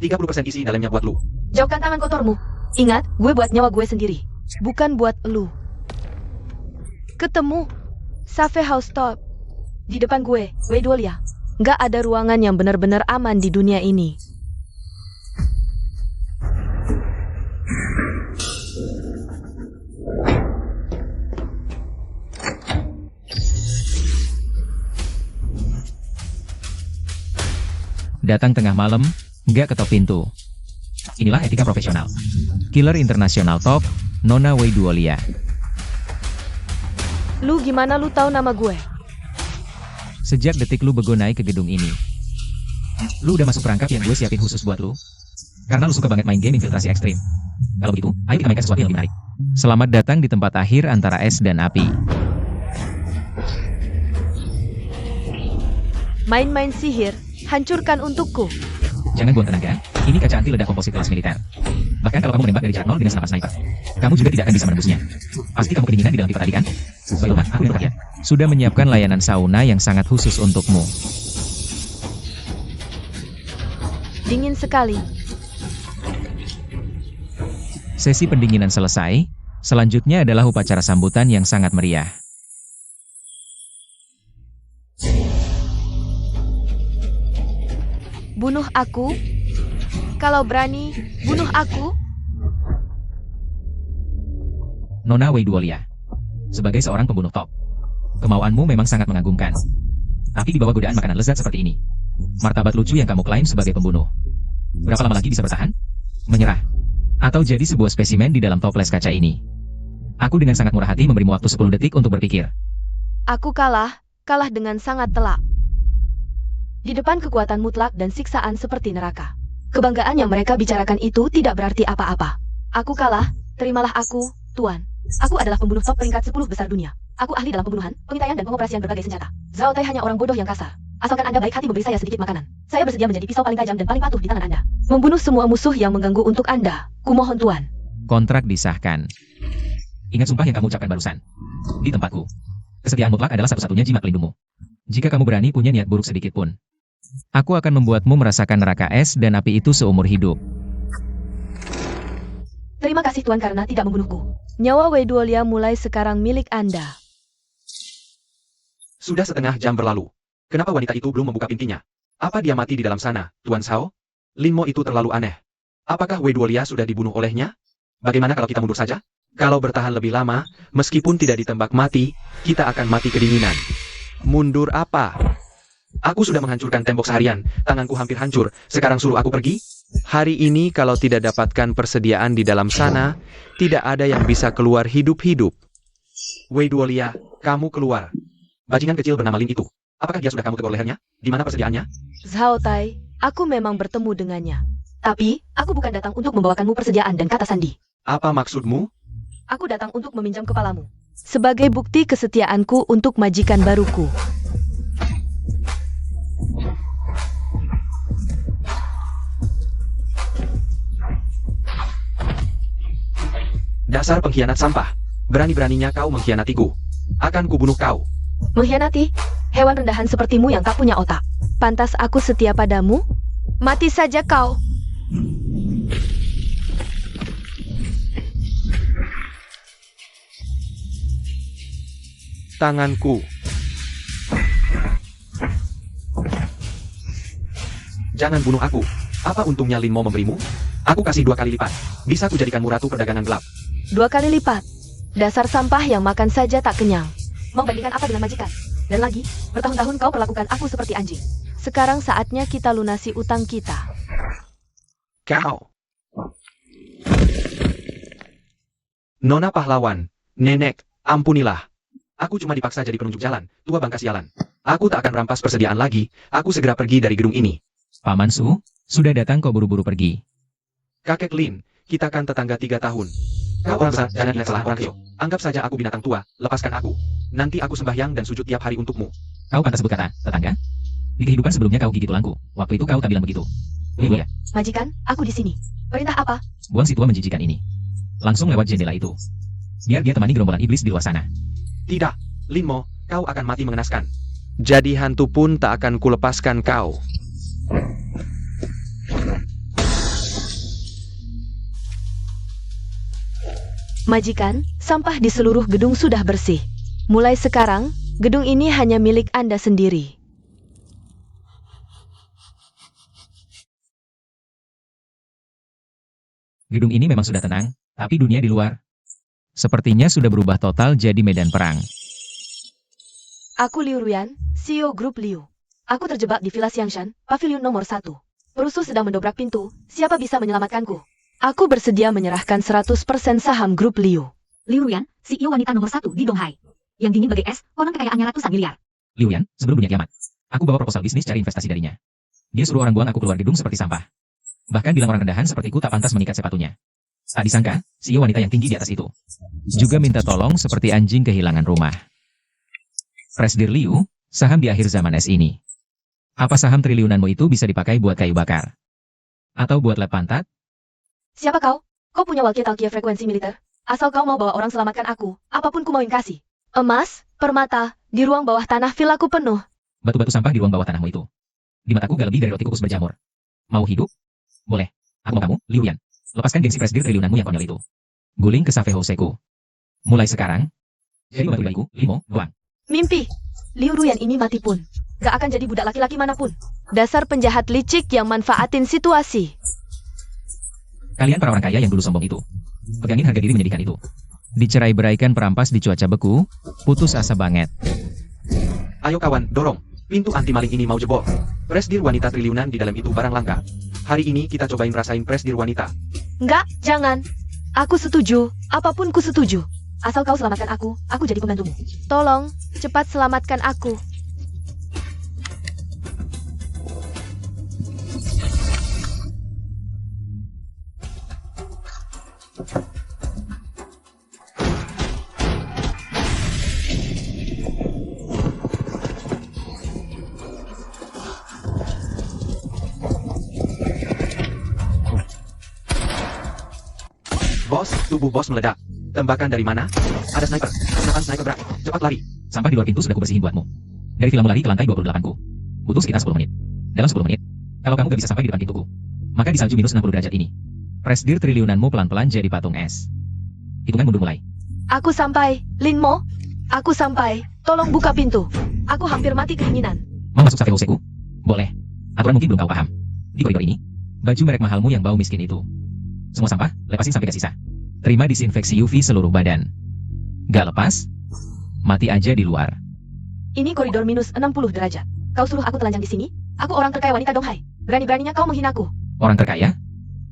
30% isi dalamnya buat lu. Jauhkan tangan kotormu. Ingat, gue buat nyawa gue sendiri. Bukan buat lu. Ketemu. Safe House Top. Di depan gue, Wei Duolia. Nggak ada ruangan yang benar-benar aman di dunia ini. Datang tengah malam, nggak ketok pintu. Inilah etika profesional. Killer internasional top, Nona Wei Duolia. Lu gimana lu tahu nama gue? Sejak detik lu bego naik ke gedung ini. Lu udah masuk perangkap yang gue siapin khusus buat lu. Karena lu suka banget main game infiltrasi ekstrim. Kalau begitu, ayo kita mainkan sesuatu yang lebih menarik. Selamat datang di tempat akhir antara es dan api. Main-main sihir, hancurkan untukku. Jangan buang tenaga, ini kaca anti ledak komposit kelas militer. Bahkan kalau kamu menembak dari jarak 0 dengan senapan sniper, kamu juga tidak akan bisa menembusnya. Pasti kamu kedinginan di dalam pipa tadi kan? Baiklah, aku yang berhati. Sudah menyiapkan layanan sauna yang sangat khusus untukmu. Dingin sekali. Sesi pendinginan selesai, selanjutnya adalah upacara sambutan yang sangat meriah. Bunuh aku. Kalau berani, bunuh aku. Nona Wei Duolia. Sebagai seorang pembunuh top, kemauanmu memang sangat mengagumkan. Tapi di bawah godaan makanan lezat seperti ini, martabat lucu yang kamu klaim sebagai pembunuh, berapa lama lagi bisa bertahan? Menyerah? Atau jadi sebuah spesimen di dalam toples kaca ini? Aku dengan sangat murah hati memberimu waktu 10 detik untuk berpikir. Aku kalah dengan sangat telak. Di depan kekuatan mutlak dan siksaan seperti neraka. Kebanggaan yang mereka bicarakan itu tidak berarti apa-apa. Aku kalah, terimalah aku, Tuan. Aku adalah pembunuh top peringkat 10 besar dunia. Aku ahli dalam pembunuhan, pengintaian dan pengoperasian berbagai senjata. Zhao Tai hanya orang bodoh yang kasar. Asalkan Anda baik hati memberi saya sedikit makanan, saya bersedia menjadi pisau paling tajam dan paling patuh di tangan Anda. Membunuh semua musuh yang mengganggu untuk Anda. Kumohon Tuan. Kontrak disahkan. Ingat sumpah yang kamu ucapkan barusan. Di tempatku, kesetiaan mutlak adalah satu-satunya jimat pelindungmu. Jika kamu berani punya niat buruk sedikit pun, aku akan membuatmu merasakan neraka es dan api itu seumur hidup. Terima kasih Tuan karena tidak membunuhku. Nyawa Wei Duolia mulai sekarang milik Anda. Sudah setengah jam berlalu. Kenapa wanita itu belum membuka pintinya? Apa dia mati di dalam sana, Tuan Zhao? Lin Mo itu terlalu aneh. Apakah Wei Duolia sudah dibunuh olehnya? Bagaimana kalau kita mundur saja? Kalau bertahan lebih lama, meskipun tidak ditembak mati, kita akan mati kedinginan. Mundur apa? Aku sudah menghancurkan tembok seharian, tanganku hampir hancur, sekarang suruh aku pergi? Hari ini kalau tidak dapatkan persediaan di dalam sana, tidak ada yang bisa keluar hidup-hidup. Wei Duolia, kamu keluar. Bajingan kecil bernama Lin itu. Apakah dia sudah kamu tegur lehernya? Di mana persediaannya? Zhao Tai, aku memang bertemu dengannya. Tapi, aku bukan datang untuk membawakanmu persediaan dan kata sandi. Apa maksudmu? Aku datang untuk meminjam kepalamu. Sebagai bukti kesetiaanku untuk majikan baruku. Dasar pengkhianat sampah. Berani-beraninya kau mengkhianatiku. Akan kubunuh kau. Mengkhianati? Hewan rendahan sepertimu yang tak punya otak. Pantas aku setia padamu? Mati saja kau. Tanganku. Jangan bunuh aku. Apa untungnya Lin Mo memberimu? Aku kasih 2 kali lipat. Bisa kujadikanmu ratu perdagangan gelap. 2 kali lipat. Dasar sampah yang makan saja tak kenyang. Mau bandingkan apa dengan majikan? Dan lagi, bertahun-tahun kau perlakukan aku seperti anjing. Sekarang saatnya kita lunasi utang kita. Kau. Nona pahlawan. Nenek, ampunilah. Aku cuma dipaksa jadi penunjuk jalan, tua bangka sialan. Aku tak akan rampas persediaan lagi, aku segera pergi dari gedung ini. Paman Su, sudah datang kau buru-buru pergi. Kakek Lin, kita kan tetangga 3 tahun. Kau orang besar, jangan ingat salah orang kecil. Anggap saja aku binatang tua, lepaskan aku. Nanti aku sembahyang dan sujud tiap hari untukmu. Kau pantas sebut kata, tetangga? Di kehidupan sebelumnya kau gigit tulangku, waktu itu kau tak bilang begitu. Liu ya, Majikan, aku di sini. Perintah apa? buang si tua menjijikan ini. Langsung lewat jendela itu. Biar dia temani gerombolan iblis di luar sana. Tidak, Lin Mo, kau akan mati mengenaskan. Jadi hantu pun tak akan kulepaskan kau. Majikan, sampah di seluruh gedung sudah bersih. Mulai sekarang, gedung ini hanya milik Anda sendiri. Gedung ini memang sudah tenang, tapi dunia di luar sepertinya sudah berubah total jadi medan perang. Aku Liu Ruyan, CEO Grup Liu. Aku terjebak di Villa Xiangshan, pavilion nomor 1. Perusuh sedang mendobrak pintu, siapa bisa menyelamatkanku? Aku bersedia menyerahkan 100% saham Grup Liu. Liu Ruyan, CEO wanita nomor 1 di Donghai. Yang dingin bagai es, konon kekayaannya ratusan miliar. Liu Yan, sebelum dunia kiamat, aku bawa proposal bisnis cari investasi darinya. Dia suruh orang buang aku keluar gedung seperti sampah. Bahkan bilang orang rendahan sepertiku tak pantas mengikat sepatunya. Tak disangka, CEO wanita yang tinggi di atas itu juga minta tolong seperti anjing kehilangan rumah. Presdir Liu, saham di akhir zaman es ini. Apa saham triliunanmu itu bisa dipakai buat kayu bakar? Atau buat lap pantat? Siapa kau? Kau punya walkie-talkie frekuensi militer? Asal kau mau bawa orang selamatkan aku, apapun ku mauin kasih. Emas, permata, di ruang bawah tanah villaku penuh. Batu-batu sampah di ruang bawah tanahmu itu. Di mataku gak lebih dari roti kukus berjamur. Mau hidup? Boleh. Aku mau kamu, Liu Yan. Lepaskan gengsi presdir triliunanmu yang konyol itu. Guling ke Save Hoseku. Mulai sekarang, jadi bantu bayiku, Limo, doang. Mimpi. Liu Ruyan ini mati pun. Gak akan jadi budak laki-laki manapun. Dasar penjahat licik yang manfaatin situasi. Kalian para orang kaya yang dulu sombong itu. Pegangin harga diri menyedihkan itu. Dicerai-beraikan perampas di cuaca beku, putus asa banget. Ayo kawan, dorong. Pintu anti maling ini mau jebol. Presdir wanita triliunan di dalam itu barang langka. Hari ini kita cobain rasain presdir wanita. Enggak, jangan. Aku setuju, apapun ku setuju. Asal kau selamatkan aku jadi pembantumu. Tolong, cepat selamatkan aku. Bos, tubuh bos meledak. Tembakan dari mana? Ada sniper. Senapan sniper berat. Cepat lari. Sampah di luar pintu sudah kubersihin buatmu. Dari filmmu lari ke lantai 28-ku. Butuh sekitar 10 menit. Dalam 10 menit, kalau kamu gak bisa sampai di depan pintuku, maka di salju minus 60 derajat ini, presdir triliunanmu pelan-pelan jadi patung es. Hitungan mundur mulai. Aku sampai, Lin Mo. Aku sampai. Tolong buka pintu. Aku hampir mati keinginan. Mau masuk Save Hoseku? Boleh. Aturan mungkin belum kau paham. Di koridor ini, baju merek mahalmu yang bau miskin itu. Semua sampah, lepasin sampai gak sisa. Terima disinfeksi UV seluruh badan. Gak lepas? Mati aja di luar. Ini koridor minus 60 derajat. Kau suruh aku telanjang di sini? Aku orang terkaya wanita Donghai. Berani-beraninya kau menghinaku. Orang terkaya?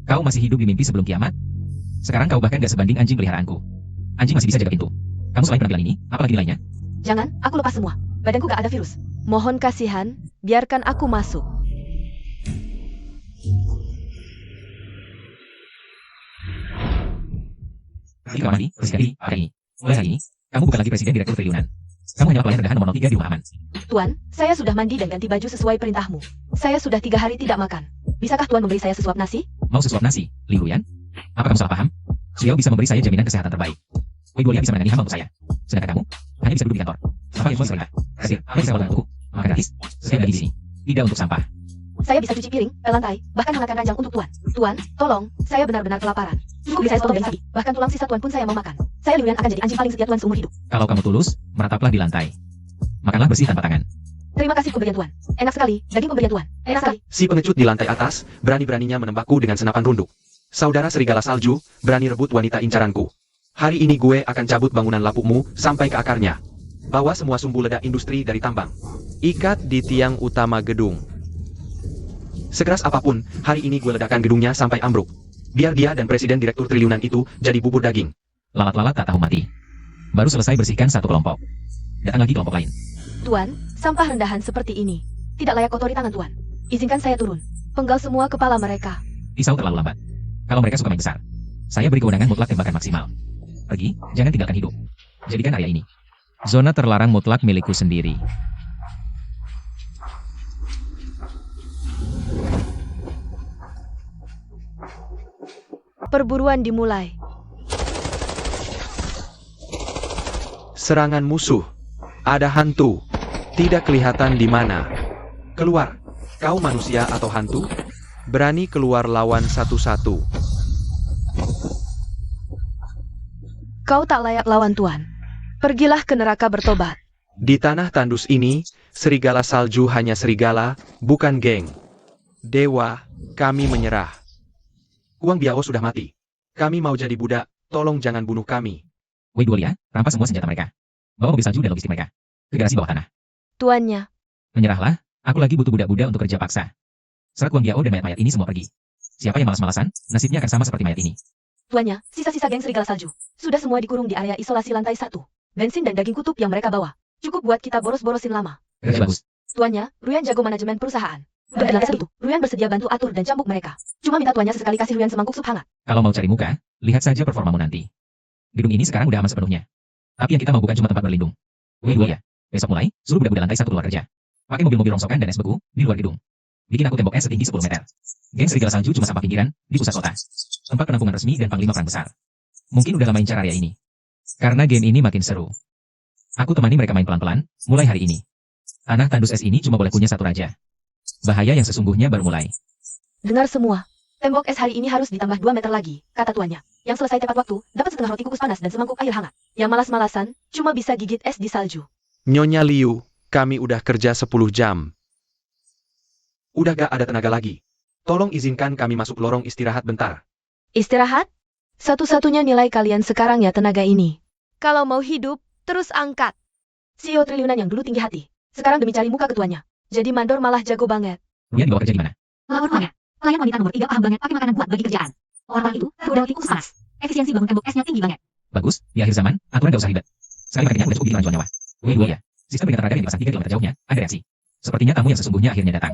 Kau masih hidup di mimpi sebelum kiamat? Sekarang kau bahkan gak sebanding anjing peliharaanku. Anjing masih bisa jaga pintu. Kamu selain penampilan ini, apalagi nilainya? Jangan, aku lepas semua. Badanku gak ada virus. Mohon kasihan, biarkan aku masuk. Di kamar mandi, bersihkan diri, pakai ini. Mulai hari ini, kamu bukan lagi presiden direktur triliunan. Kamu hanyalah pelayan rendahan nomor 03 di rumah aman. Tuan, saya sudah mandi dan ganti baju sesuai perintahmu. Saya sudah 3 hari tidak makan. Bisakah Tuan memberi saya sesuap nasi? Mau sesuap nasi, Liu Ruyan? Apa kamu salah paham? Xiao bisa memberi saya jaminan kesehatan terbaik. Wei Duolia bisa menangani hama untuk saya. Sedangkan kamu, hanya bisa duduk di kantor. Apa yang seperintah? Kasir, apa yang bisa membantuku? Makan gratis? Setiap lagi di sini. Tidak untuk sampah. Saya bisa cuci piring, pel lantai, bahkan hangatkan ranjang untuk Tuan. Tuan, tolong, saya benar-benar kelaparan. Cukup beli saya sepotong daging sapi, bahkan tulang sisa Tuan pun saya mau makan. Saya Liu Yan akan jadi anjing paling setia Tuan seumur hidup. Kalau kamu tulus, merataplah di lantai. Makanlah bersih tanpa tangan. Terima kasih pemberian Tuan. Enak sekali, daging pemberian Tuan. Enak sekali. Si pengecut di lantai atas, berani-beraninya menembakku dengan senapan runduk. Saudara serigala salju, berani rebut wanita incaranku. Hari ini gue akan cabut bangunan lapukmu sampai ke akarnya. Bawa semua sumbu ledak industri dari tambang. Ikat di tiang utama gedung. Sekeras apapun, hari ini gue ledakan gedungnya sampai ambruk. Biar dia dan presiden direktur triliunan itu jadi bubur daging. Lalat-lalat tak tahu mati. Baru selesai bersihkan satu kelompok. Datang lagi kelompok lain. Tuan, sampah rendahan seperti ini. Tidak layak kotori tangan Tuan. Izinkan saya turun. Penggal semua kepala mereka. Pisau terlalu lambat. Kalau mereka suka main besar, saya beri kewenangan mutlak tembakan maksimal. Pergi, jangan tinggalkan hidup. Jadikan area ini zona terlarang mutlak milikku sendiri. Perburuan dimulai. Serangan musuh. Ada hantu. Tidak kelihatan di mana. Keluar. Kau manusia atau hantu? Berani keluar lawan satu-satu. Kau tak layak lawan Tuan. Pergilah ke neraka bertobat. Di tanah tandus ini, serigala salju hanya serigala, bukan geng. Dewa, kami menyerah. Kuang Biao sudah mati. Kami mau jadi budak, tolong jangan bunuh kami. Wei Duolia, rampas semua senjata mereka. Bawa mobil salju dan logistik mereka. Ke garasi bawah tanah. Tuannya, Menyerahlah, aku lagi butuh budak-budak untuk kerja paksa. Serat Kuang Biao dan mayat-mayat ini semua pergi. Siapa yang malas-malasan, nasibnya akan sama seperti mayat ini. tuannya, sisa-sisa geng serigala salju. Sudah semua dikurung di area isolasi lantai 1. Bensin dan daging kutub yang mereka bawa. Cukup buat kita boros-borosin lama. Kerja bagus. Tuannya, Ruyan jago manajemen perusahaan. Udah di lantai 1, Ruyan bersedia bantu atur dan cambuk mereka. Cuma minta tuannya sesekali kasih Ruyan semangkuk sup hangat. Kalau mau cari muka, lihat saja performamu nanti. Gedung ini sekarang udah aman sepenuhnya. Tapi yang kita mau bukan cuma tempat berlindung. Wei Duolia, besok mulai, suruh budak-budak lantai 1 keluar kerja. Pakai mobil-mobil rongsokan dan es beku di luar gedung. Bikin aku tembok es setinggi 10 meter. Geng serigala salju cuma sampah pinggiran di pusat kota. Tempat penampungan resmi dan panglima perang besar. Mungkin udah lama incar area ini. Karena game ini makin seru. Aku temani mereka main pelan-pelan, mulai hari ini. Tanah tandus es ini cuma boleh punya satu raja. Bahaya yang sesungguhnya baru mulai. Dengar semua. Tembok es hari ini harus ditambah 2 meter lagi, kata tuannya. Yang selesai tepat waktu, dapat setengah roti kukus panas dan semangkuk air hangat. Yang malas-malasan, cuma bisa gigit es di salju. Nyonya Liu, kami udah kerja 10 jam. Udah gak ada tenaga lagi. Tolong izinkan kami masuk lorong istirahat bentar. Istirahat? Satu-satunya nilai kalian sekarang ya tenaga ini. Kalau mau hidup, terus angkat. CEO triliunan yang dulu tinggi hati. Sekarang demi cari muka ketuanya. Jadi mandor malah jago banget. Ruyan dibawa kerja di mana? Lapor Korea. Klien wanita nomor 3 paham banget pakai makanan buat bagi kerjaan. Orang itu, udah roti kukus panas. Efisiensi bangun tembok esnya tinggi banget. Bagus, di akhir zaman, aturan gak usah ribet. Sekali pakainya udah cukup bikin jual nyawa. Wei Duolia, sistem peringatan radar yang dipasang 3 km jauhnya, ada reaksi. Sepertinya tamu yang sesungguhnya akhirnya datang.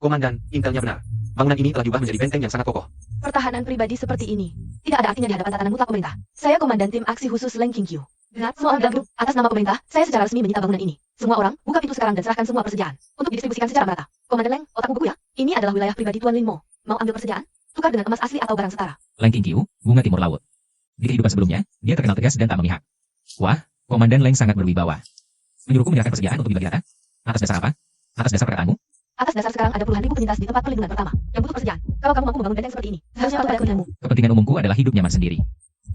Komandan, intelnya benar. Bangunan ini telah diubah menjadi benteng yang sangat kokoh. Pertahanan pribadi seperti ini tidak ada artinya di hadapan tatanan mutlak pemerintah. Saya komandan tim aksi khusus Leng Qingqiu. Dengar, semua anggota grup, atas nama pemerintah, saya secara resmi menyita bangunan ini. Semua orang, buka pintu sekarang dan serahkan semua persediaan untuk didistribusikan secara merata. Komandan Leng, otakmu beku ya? Ini adalah wilayah pribadi Tuan Lin Mo. Mau ambil persediaan? Tukar dengan emas asli atau barang setara. Leng Qingqiu, bunga timur laut. Di kehidupan sebelumnya, dia terkenal tegas dan tak memihak. Wah, Komandan Leng sangat berwibawa. Menyuruhku menyerahkan persediaan untuk dibagi rata? Atas dasar apa? Atas dasar perkataanmu? Atas dasar sekarang ada puluhan ribu penyintas di tempat perlindungan pertama yang butuh persediaan. Kalau kamu mampu membangun benteng seperti ini, seharusnya patuh pada kepentinganmu. Kepentingan umumku adalah hidup nyaman sendiri.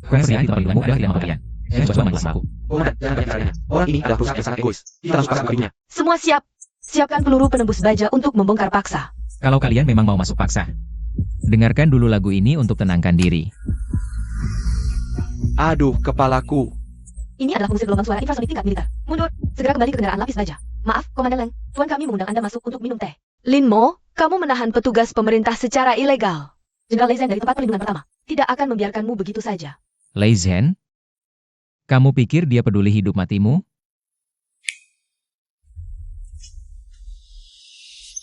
Persediaan di tempat perlindunganmu adalah tidak kalian. Jangan coba manipulasi aku. Komandan, jangan banyak caranya. Orang ini adalah perusahaan yang sangat egois. Kita harus paksa hidupnya. Semua siap. Siapkan peluru penembus baja untuk membongkar paksa. Kalau kalian memang mau masuk paksa, dengarkan dulu lagu ini untuk tenangkan diri. Aduh, kepalaku. Ini adalah fungsi gelombang suara infrasonik tingkat militer. Mundur. Segera kembali ke kendaraan lapis baja. Maaf, Komandan Leng. Tuan kami mengundang Anda masuk untuk minum teh. Lin Mo, kamu menahan petugas pemerintah secara ilegal. Jenderal Lei Zhen dari tempat perlindungan pertama tidak akan membiarkanmu begitu saja. Lei Zhen? Kamu pikir dia peduli hidup matimu?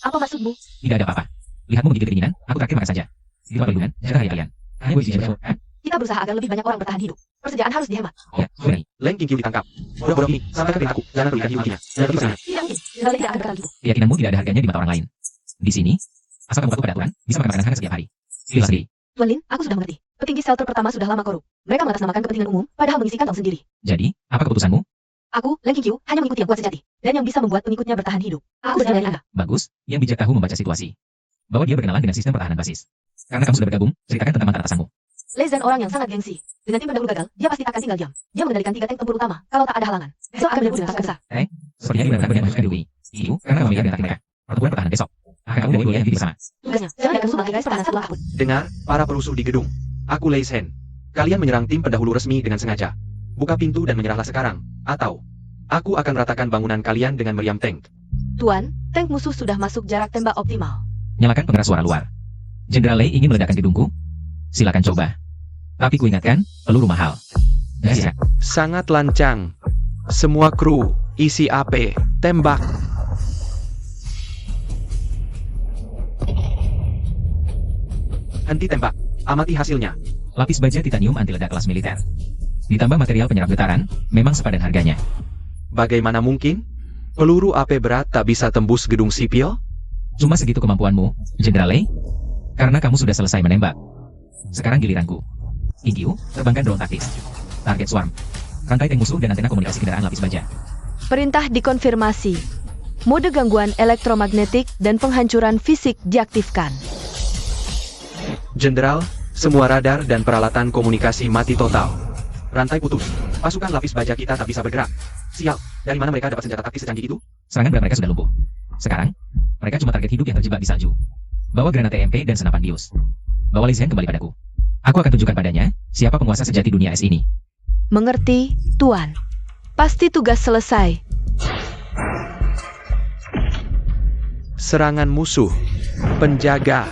Apa maksudmu? Tidak ada apa-apa. Lihatmu menggigit keinginan, aku terakhir makan saja. Di tempat perlindungan, jaga ya kalian. Hanya gue izin kan? Kita berusaha agar lebih banyak orang bertahan hidup. Persediaan harus dihemat. Ya, sudah nih. Leng Qingqiu ditangkap. Bodoh-bodoh ini, sampaikan perintahku. Jangan pedulikan hidup Jangan pergi sana. Tidak mungkin. Jenderal Lei tidak akan berkata gitu. Keyakinanmu tidak ada harganya di mata orang lain. Di sini, asal kamu patuh pada aturan, bisa makan makanan hangat setiap hari. Pilih sendiri. Tuan Lin, aku sudah mengerti. Petinggi shelter pertama sudah lama korup. Mereka mengatasnamakan kepentingan umum, padahal mengisi kantong sendiri. Jadi, apa keputusanmu? Aku, Leng Qingqiu, hanya mengikuti yang kuat sejati dan yang bisa membuat pengikutnya bertahan hidup. Aku berjanji Anda. Bagus, yang bijak tahu membaca situasi. Bahwa dia berkenalan dengan sistem pertahanan basis. Karena kamu sudah bergabung, ceritakan tentang mantan atasanmu. Lei Zhen orang yang sangat gengsi. Dengan tim pendahulu gagal, dia pasti akan tinggal diam. Dia mengendalikan 3 tank tempur utama, kalau tak ada halangan. Besok akan menyebut dengan pasukan besar. Sepertinya dia benar-benar banyak masukan di UI. Itu, karena kamu melihat dengan mereka. Pertempuran pertahanan besok. Akan kamu dan William yang bersama. Tugasnya, jangan biarkan musuh mengakhiri pertahanan satu apapun. Dengar, para perusuh di gedung. Aku Lei Zhen. Kalian menyerang tim pendahulu resmi dengan sengaja. Buka pintu dan menyerahlah sekarang. Atau, aku akan ratakan bangunan kalian dengan meriam tank. Tuan, tank musuh sudah masuk jarak tembak optimal. Nyalakan pengeras suara luar. Jenderal Lei ingin meledakkan gedungku? Silakan coba. Tapi kuingatkan, peluru mahal. Ya. Sangat lancang. Semua kru, isi AP, tembak. Henti tembak. Amati hasilnya. Lapis baja titanium anti ledak kelas militer. Ditambah material penyerap getaran, memang sepadan harganya. Bagaimana mungkin? Peluru AP berat tak bisa tembus gedung sipil? Cuma segitu kemampuanmu, Jenderal Lei? Karena kamu sudah selesai menembak. Sekarang giliranku. Inkyu, terbangkan drone taktis. Target swarm. Rantai tank musuh dan antena komunikasi kendaraan lapis baja. Perintah dikonfirmasi. Mode gangguan elektromagnetik dan penghancuran fisik diaktifkan. Jenderal, semua radar dan peralatan komunikasi mati total. Rantai putus. Pasukan lapis baja kita tak bisa bergerak. Sial, dari mana mereka dapat senjata taktis secanggih itu? Serangan berat mereka sudah lumpuh. Sekarang, mereka cuma target hidup yang terjebak di salju. Bawa granat TMP dan senapan bius. Bawa Lei Zhen kembali padaku. Aku akan tunjukkan padanya, siapa penguasa sejati dunia es ini. Mengerti, Tuan. Pasti tugas selesai. Serangan musuh. Penjaga.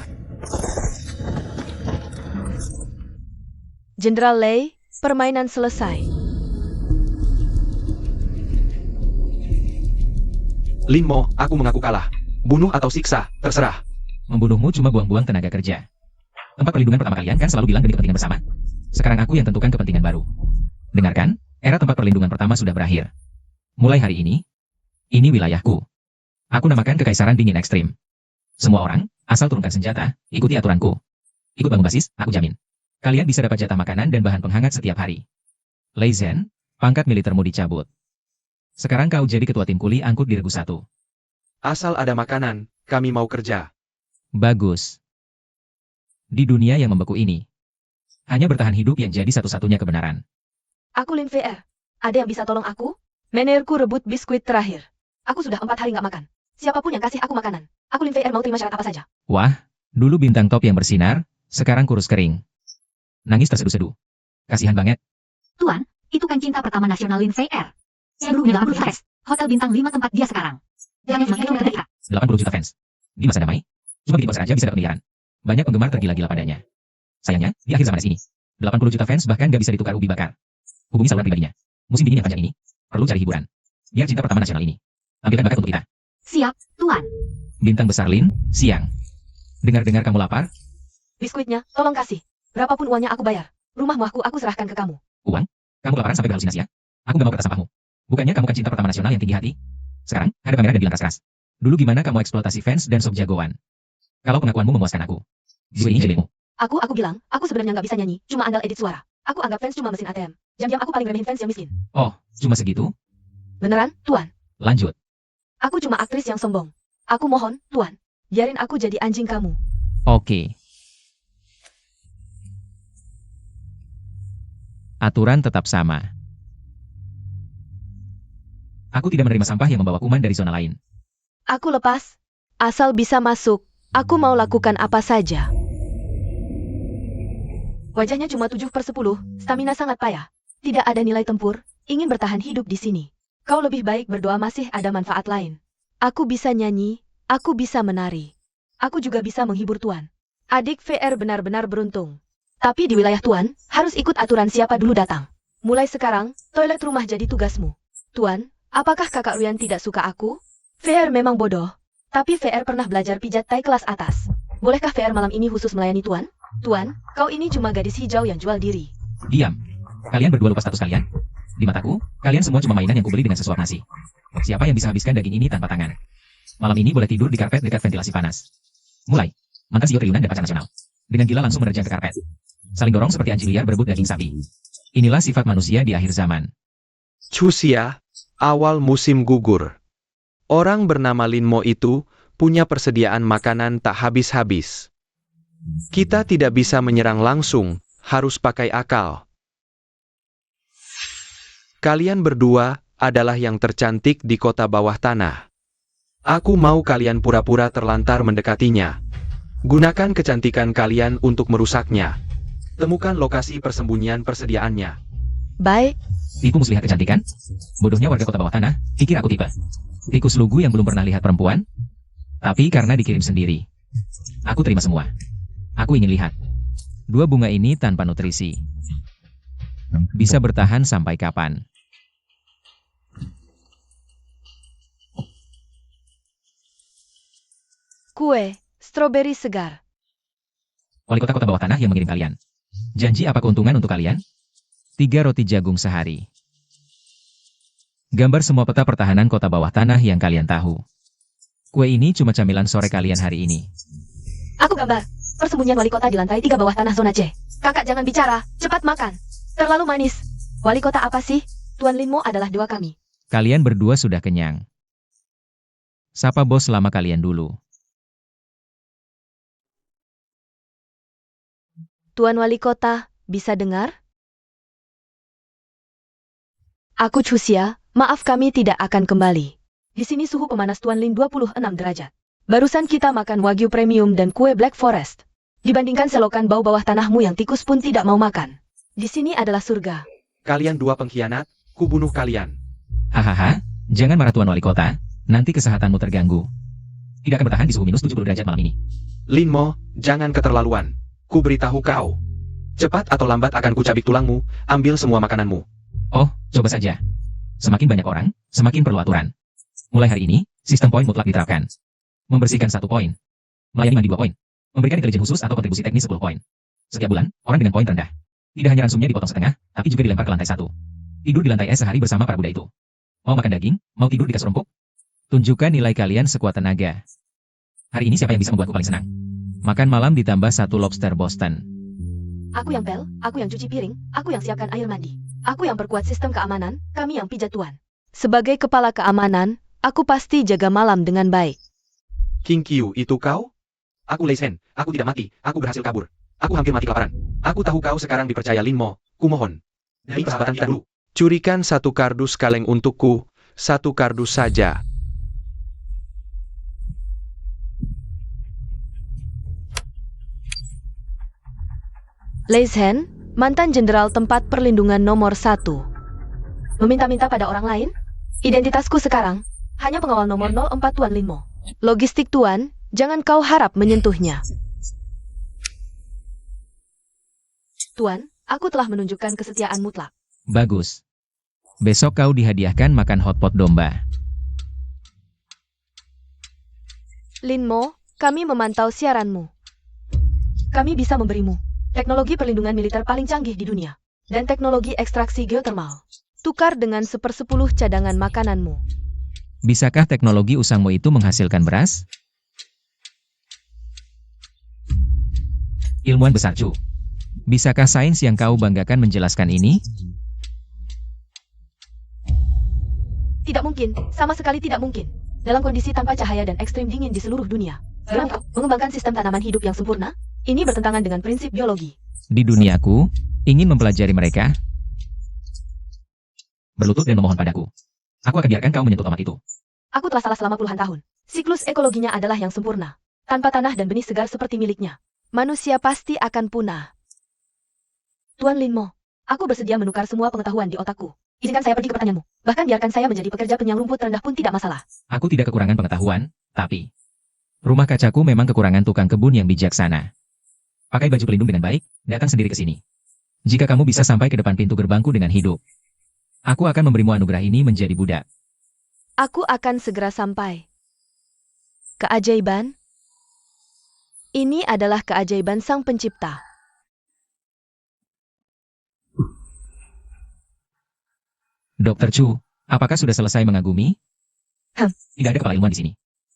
Jenderal Lei, permainan selesai. Lin Mo, aku mengaku kalah. Bunuh atau siksa, terserah. Membunuhmu cuma buang-buang tenaga kerja. Tempat perlindungan pertama kalian kan selalu bilang demi kepentingan bersama. Sekarang aku yang tentukan kepentingan baru. Dengarkan, era tempat perlindungan pertama sudah berakhir. Mulai hari ini wilayahku. Aku namakan Kekaisaran Dingin Ekstrim. Semua orang, asal turunkan senjata, ikuti aturanku. Ikut bangun basis, aku jamin. Kalian bisa dapat jatah makanan dan bahan penghangat setiap hari. Lei Zhen, pangkat militermu dicabut. Sekarang kau jadi ketua tim kuli angkut di regu 1. Asal ada makanan, kami mau kerja. Bagus. Di dunia yang membeku ini, hanya bertahan hidup yang jadi satu-satunya kebenaran. Aku Lin VR. Ada yang bisa tolong aku? Meneerku rebut biskuit terakhir. Aku sudah 4 hari nggak makan. Siapapun yang kasih aku makanan. Aku Lin VR mau terima syarat apa saja. Wah, dulu bintang top yang bersinar, sekarang kurus kering. Nangis terseduh-seduh. Kasihan banget. Tuan, itu kan cinta pertama nasional Lin VR. Yang dulu 80 fans. Hotel bintang 5 tempat dia sekarang. Yang cuma itu mereka. 80 juta fans. Di masa damai, cuma bikin konser aja bisa dapat miliaran. Banyak penggemar tergila-gila padanya. Sayangnya, di akhir zaman ini, 80 juta fans bahkan gak bisa ditukar ubi bakar. Hubungi saluran pribadinya. Musim dingin yang panjang ini, perlu cari hiburan. Biar cinta pertama nasional ini. Tampilkan bakat untuk kita. Siap, Tuan. Bintang besar Lin, siang. Dengar-dengar kamu lapar? Biskuitnya, tolong kasih. Berapapun uangnya aku bayar. Rumahmu aku serahkan ke kamu. Uang? Kamu kelaparan sampai berhalusinasi ya? Aku gak mau kertas sampahmu. Bukannya kamu kan cinta pertama nasional yang tinggi hati? Sekarang, ada kamera dan bilang keras-keras. Dulu gimana kamu eksploitasi fans dan sob jagoan? Kalau pengakuanmu memuaskan aku. Gue ini jadimu. Aku bilang, aku sebenarnya nggak bisa nyanyi, cuma andal edit suara. Aku anggap fans cuma mesin ATM. Jam-jam aku paling remehin fans yang miskin. Oh, cuma segitu? Beneran, Tuan? Lanjut. Aku cuma aktris yang sombong. Aku mohon, Tuan. Biarin aku jadi anjing kamu. Oke. Aturan tetap sama. Aku tidak menerima sampah yang membawa kuman dari zona lain. Aku lepas. Asal bisa masuk, aku mau lakukan apa saja. Wajahnya cuma 7/10, stamina sangat payah. Tidak ada nilai tempur, ingin bertahan hidup di sini. Kau lebih baik berdoa, masih ada manfaat lain. Aku bisa nyanyi, aku bisa menari. Aku juga bisa menghibur Tuan. Adik VR benar-benar beruntung. Tapi di wilayah Tuan, harus ikut aturan siapa dulu datang. Mulai sekarang, toilet rumah jadi tugasmu. Tuan, apakah kakak Ruyan tidak suka aku? VR memang bodoh. Tapi VR pernah belajar pijat Thai kelas atas. Bolehkah VR malam ini khusus melayani Tuan? Tuan, kau ini cuma gadis hijau yang jual diri. Diam. Kalian berdua lupa status kalian? Di mataku, kalian semua cuma mainan yang kubeli dengan sesuap nasi. Siapa yang bisa habiskan daging ini tanpa tangan? Malam ini boleh tidur di karpet dekat ventilasi panas. Mulai. Mantan CEO triliunan dan pacar nasional. Dengan gila langsung menerjang ke karpet. Saling dorong seperti anjing liar berebut daging sapi. Inilah sifat manusia di akhir zaman. Cusia, awal musim gugur. Orang bernama Lin Mo itu punya persediaan makanan tak habis-habis. Kita tidak bisa menyerang langsung, harus pakai akal. Kalian berdua adalah yang tercantik di kota bawah tanah. Aku mau kalian pura-pura terlantar mendekatinya. Gunakan kecantikan kalian untuk merusaknya. Temukan lokasi persembunyian persediaannya. Baik, Tipu muslihat kecantikan? Bodohnya warga kota bawah tanah, pikir aku tipe. Tikus lugu yang belum pernah lihat perempuan? Tapi karena dikirim sendiri. Aku terima semua. Aku ingin lihat. 2 bunga ini tanpa nutrisi. Bisa bertahan sampai kapan? kue, stroberi segar. Wali kota kota bawah tanah yang mengirim kalian. Janji apa keuntungan untuk kalian? 3 roti jagung sehari. Gambar semua peta pertahanan kota bawah tanah yang kalian tahu. Kue ini cuma camilan sore kalian hari ini. Aku gambar. Persembunyian wali kota di lantai 3 bawah tanah zona C. Kakak jangan bicara, cepat makan. Terlalu manis. Wali kota apa sih? Tuan Linmo adalah doa kami. Kalian berdua sudah kenyang. Sapa bos lama kalian dulu. Tuan Wali Kota, bisa dengar? Aku Chusia, maaf kami tidak akan kembali. Di sini suhu pemanas Tuan Lin 26 derajat. Barusan kita makan wagyu premium dan kue Black Forest. Dibandingkan selokan bau bawah tanahmu yang tikus pun tidak mau makan. Di sini adalah surga. Kalian dua pengkhianat, ku bunuh kalian. Hahaha, jangan marah Tuan Wali Kota, nanti kesehatanmu terganggu. Tidak akan bertahan di suhu minus 70 derajat malam ini. Linmo, jangan keterlaluan. Ku beritahu kau. Cepat atau lambat akan kucabik tulangmu, ambil semua makananmu. Oh, coba saja. Semakin banyak orang, semakin perlu aturan. Mulai hari ini, sistem poin mutlak diterapkan. Membersihkan 1 poin. Melayani mandi 2 poin. Memberikan intelijen khusus atau kontribusi teknis 10 poin. Setiap bulan, orang dengan poin terendah. Tidak hanya ransumnya dipotong setengah, tapi juga dilempar ke lantai 1. Tidur di lantai S sehari bersama para budak itu. Mau makan daging, mau tidur di kasur empuk? Tunjukkan nilai kalian sekuat tenaga. Hari ini siapa yang bisa membuatku paling senang? Makan malam ditambah 1 lobster Boston. Aku yang pel, aku yang cuci piring, aku yang siapkan air mandi. Aku yang perkuat sistem keamanan, kami yang pijat tuan. Sebagai kepala keamanan, aku pasti jaga malam dengan baik. King Qiu, itu kau? Aku Lei Shen, aku tidak mati, aku berhasil kabur. Aku hampir mati kelaparan. Aku tahu kau sekarang dipercaya Linmo, kumohon. Demi persahabatan kita dulu. Curikan 1 kardus kaleng untukku, 1 kardus saja. Lei Shen, mantan jenderal tempat perlindungan nomor 1. Meminta-minta pada orang lain? Identitasku sekarang, hanya pengawal nomor 04 Tuan Linmo. Logistik Tuan, jangan kau harap menyentuhnya. Tuan, aku telah menunjukkan kesetiaan mutlak. Bagus. Besok kau dihadiahkan makan hotpot domba. Linmo, kami memantau siaranmu. Kami bisa memberimu teknologi perlindungan militer paling canggih di dunia, dan teknologi ekstraksi geotermal. Tukar dengan 1/10 cadangan makananmu. Bisakah teknologi usangmu itu menghasilkan beras? Ilmuwan besar Chu. Bisakah sains yang kau banggakan menjelaskan ini? Tidak mungkin, sama sekali tidak mungkin. Dalam kondisi tanpa cahaya dan ekstrim dingin di seluruh dunia, Berangkau mengembangkan sistem tanaman hidup yang sempurna? Ini bertentangan dengan prinsip biologi. Di duniaku, ingin mempelajari mereka. Berlutut dan memohon padaku. Aku akan biarkan kau menyentuh tomat itu. Aku telah salah selama puluhan tahun. Siklus ekologinya adalah yang sempurna. Tanpa tanah dan benih segar seperti miliknya, manusia pasti akan punah. Tuan Linmo, aku bersedia menukar semua pengetahuan di otakku. Izinkan saya pergi ke pertanyaanmu. Bahkan biarkan saya menjadi pekerja penyang rumput rendah pun tidak masalah. Aku tidak kekurangan pengetahuan, tapi rumah kacaku memang kekurangan tukang kebun yang bijaksana. Pakai baju pelindung dengan baik, datang sendiri ke sini. Jika kamu bisa sampai ke depan pintu gerbangku dengan hidup, aku akan memberimu anugerah ini menjadi budak. Aku akan segera sampai. Keajaiban? Ini adalah keajaiban Sang Pencipta. Dr. Chu, apakah sudah selesai mengagumi? Tidak ada kepala ilmuwan di sini.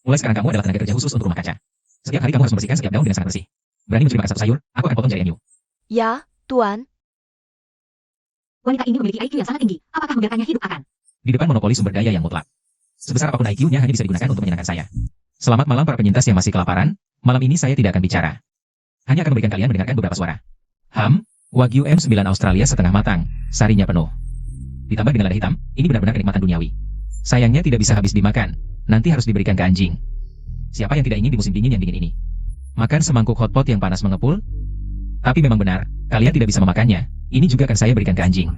Mulai sekarang kamu adalah tenaga kerja khusus untuk rumah kaca. Setiap hari kamu harus membersihkan setiap daun dengan sangat bersih. Berani mencuri makan satu sayur, aku akan potong jari New. Ya, Tuan. Wanita ini memiliki IQ yang sangat tinggi. Apakah membiarkannya hidup akan? Di depan monopoli sumber daya yang mutlak. Sebesar apapun IQ-nya hanya bisa digunakan untuk menyenangkan saya. Selamat malam para penyintas yang masih kelaparan. Malam ini saya tidak akan bicara. Hanya akan memberikan kalian mendengarkan beberapa suara. Wagyu M9 Australia setengah matang, sarinya penuh. Ditambah dengan lada hitam, ini benar-benar kenikmatan duniawi. Sayangnya tidak bisa habis dimakan, nanti harus diberikan ke anjing. Siapa yang tidak ingin di musim dingin yang dingin ini? Makan semangkuk hotpot yang panas mengepul? Tapi memang benar, kalian tidak bisa memakannya. Ini juga akan saya berikan ke anjing.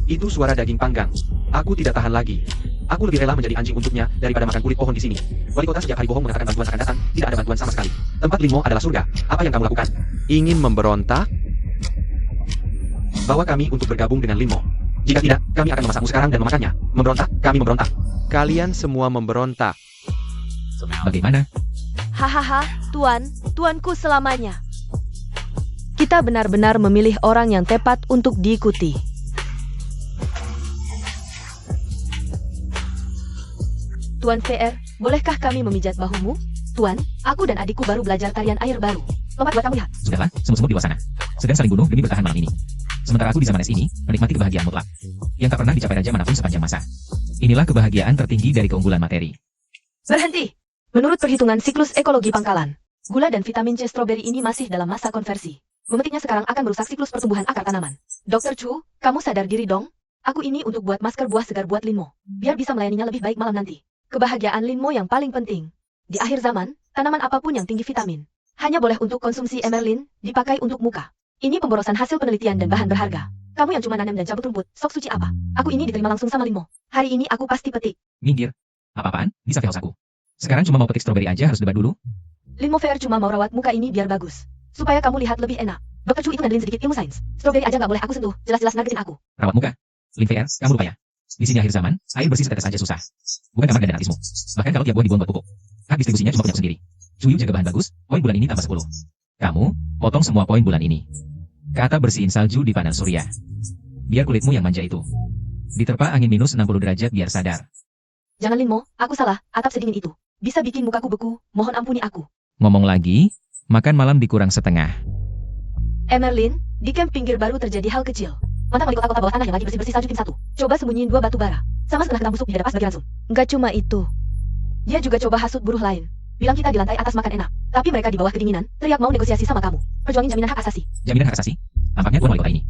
Itu suara daging panggang. Aku tidak tahan lagi. Aku lebih rela menjadi anjing untuknya daripada makan kulit pohon di sini. Wali kota setiap hari bohong mengatakan bantuan akan datang, tidak ada bantuan sama sekali. Tempat Linmo adalah surga. Apa yang kamu lakukan? Ingin memberontak? Bawa kami untuk bergabung dengan Linmo. Jika tidak, kami akan memasakmu sekarang dan memakannya. Memberontak, kami memberontak. Kalian semua memberontak. Bagaimana? Hahaha, Tuan, Tuanku selamanya. Kita benar-benar memilih orang yang tepat untuk diikuti. Tuan VR, bolehkah kami memijat bahumu? Tuan, aku dan adikku baru belajar tarian air baru. Lompat buat kamu lihat. Sudahlah, semut-semut di luar sana sedang saling bunuh demi bertahan malam ini. Sementara aku di zaman es ini, menikmati kebahagiaan mutlak yang tak pernah dicapai raja manapun sepanjang masa. Inilah kebahagiaan tertinggi dari keunggulan materi. Berhenti. Menurut perhitungan siklus ekologi pangkalan, gula dan vitamin C stroberi ini masih dalam masa konversi. Memetiknya sekarang akan merusak siklus pertumbuhan akar tanaman. Dr. Chu, kamu sadar diri dong? Aku ini untuk buat masker buah segar buat Linmo, biar bisa melayaninya lebih baik malam nanti. Kebahagiaan Linmo yang paling penting. Di akhir zaman, tanaman apapun yang tinggi vitamin hanya boleh untuk konsumsi Emerlin, dipakai untuk muka. Ini pemborosan hasil penelitian dan bahan berharga. Kamu yang cuma nanam dan cabut rumput, sok suci apa? Aku ini diterima langsung sama Linmo. Hari ini aku pasti petik. Minggir. Apa-apaan? Bisa house aku. Sekarang cuma mau petik stroberi aja harus debat dulu. Linmo VR cuma mau rawat muka ini biar bagus. Supaya kamu lihat lebih enak. Dr. Chu itu ngandelin sedikit ilmu sains. Stroberi aja nggak boleh aku sentuh, jelas-jelas nargetin aku. Rawat muka. Lin VR, kamu lupa ya? Di sini akhir zaman, air bersih setetes aja susah. Bukan kamar dan artismu. Bahkan kalau tiap buah dibuang buat pupuk. Hak distribusinya cuma punya aku sendiri. Cuyu jaga bahan bagus, poin bulan ini tambah 10. Kamu, potong semua poin bulan ini. Kata bersihin salju di panel surya. Biar kulitmu yang manja itu diterpa angin minus 60 derajat biar sadar. Jangan Linmo, aku salah, atap sedingin itu. Bisa bikin mukaku beku, mohon ampuni aku. Ngomong lagi, makan malam dikurang setengah. Emerlin, di camp pinggir baru terjadi hal kecil. Mantan wali kota bawah tanah yang lagi bersih-bersih salju tim 1. Coba sembunyiin 2 batu bara. Sama setengah ketam busuk di dada pas bagian langsung. Nggak cuma itu. Dia juga coba hasut buruh lain. Bilang kita di lantai atas makan enak. Tapi mereka di bawah kedinginan, teriak mau negosiasi sama kamu. Perjuangin jaminan hak asasi. Jaminan hak asasi? Tampaknya tuan wali kota ini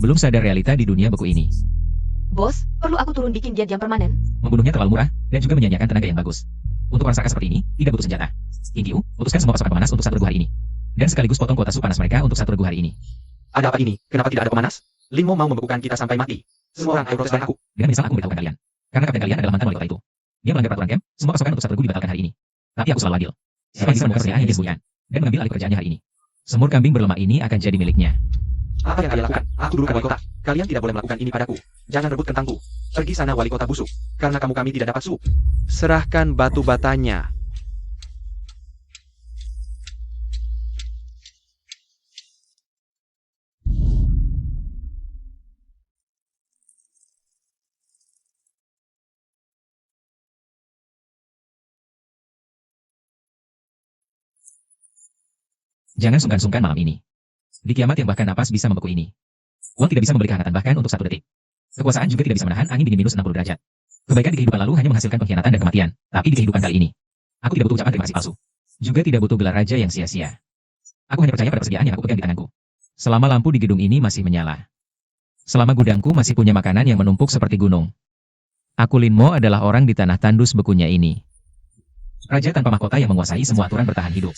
belum sadar realita di dunia beku ini. Bos, perlu aku turun bikin dia diam permanen? Membunuhnya terlalu murah, dan juga menyanyiakan tenaga yang bagus. Untuk orang seperti ini, tidak butuh senjata. Inkyu, putuskan semua pasukan pemanas untuk 1 regu hari ini. Dan sekaligus potong kuota suhu panas mereka untuk 1 regu hari ini. Ada apa ini? Kenapa tidak ada pemanas? Linmo mau membekukan kita sampai mati. Semua orang ayo protes dan aku. Dengan menyesal aku memberitahukan kalian. Karena kapten kalian adalah mantan wali kota itu. Dia melanggar peraturan camp, semua pasukan untuk 1 regu dibatalkan hari ini. Tapi aku selalu adil. Siapa yang bisa menemukan kerjaan yang dia sembunyikan dan mengambil alih pekerjaannya hari ini. Semur kambing berlemak ini akan jadi miliknya. Apa yang kalian lakukan? Aku dulu kan wali kota. Kalian tidak boleh melakukan ini padaku. Jangan rebut kentangku. Pergi sana wali kota busuk. Karena kamu kami tidak dapat sup. Serahkan batu batanya. Jangan sungkan-sungkan malam ini. Di kiamat yang bahkan napas bisa membeku ini. Uang tidak bisa membeli kehangatan bahkan untuk 1 detik. Kekuasaan juga tidak bisa menahan angin dingin minus 60 derajat. Kebaikan di kehidupan lalu hanya menghasilkan pengkhianatan dan kematian. Tapi di kehidupan kali ini, aku tidak butuh ucapan terima kasih palsu. Juga tidak butuh gelar raja yang sia-sia. Aku hanya percaya pada persediaan yang aku pegang di tanganku. Selama lampu di gedung ini masih menyala. Selama gudangku masih punya makanan yang menumpuk seperti gunung. Aku Linmo adalah orang di tanah tandus bekunya ini. Raja tanpa mahkota yang menguasai semua aturan bertahan hidup.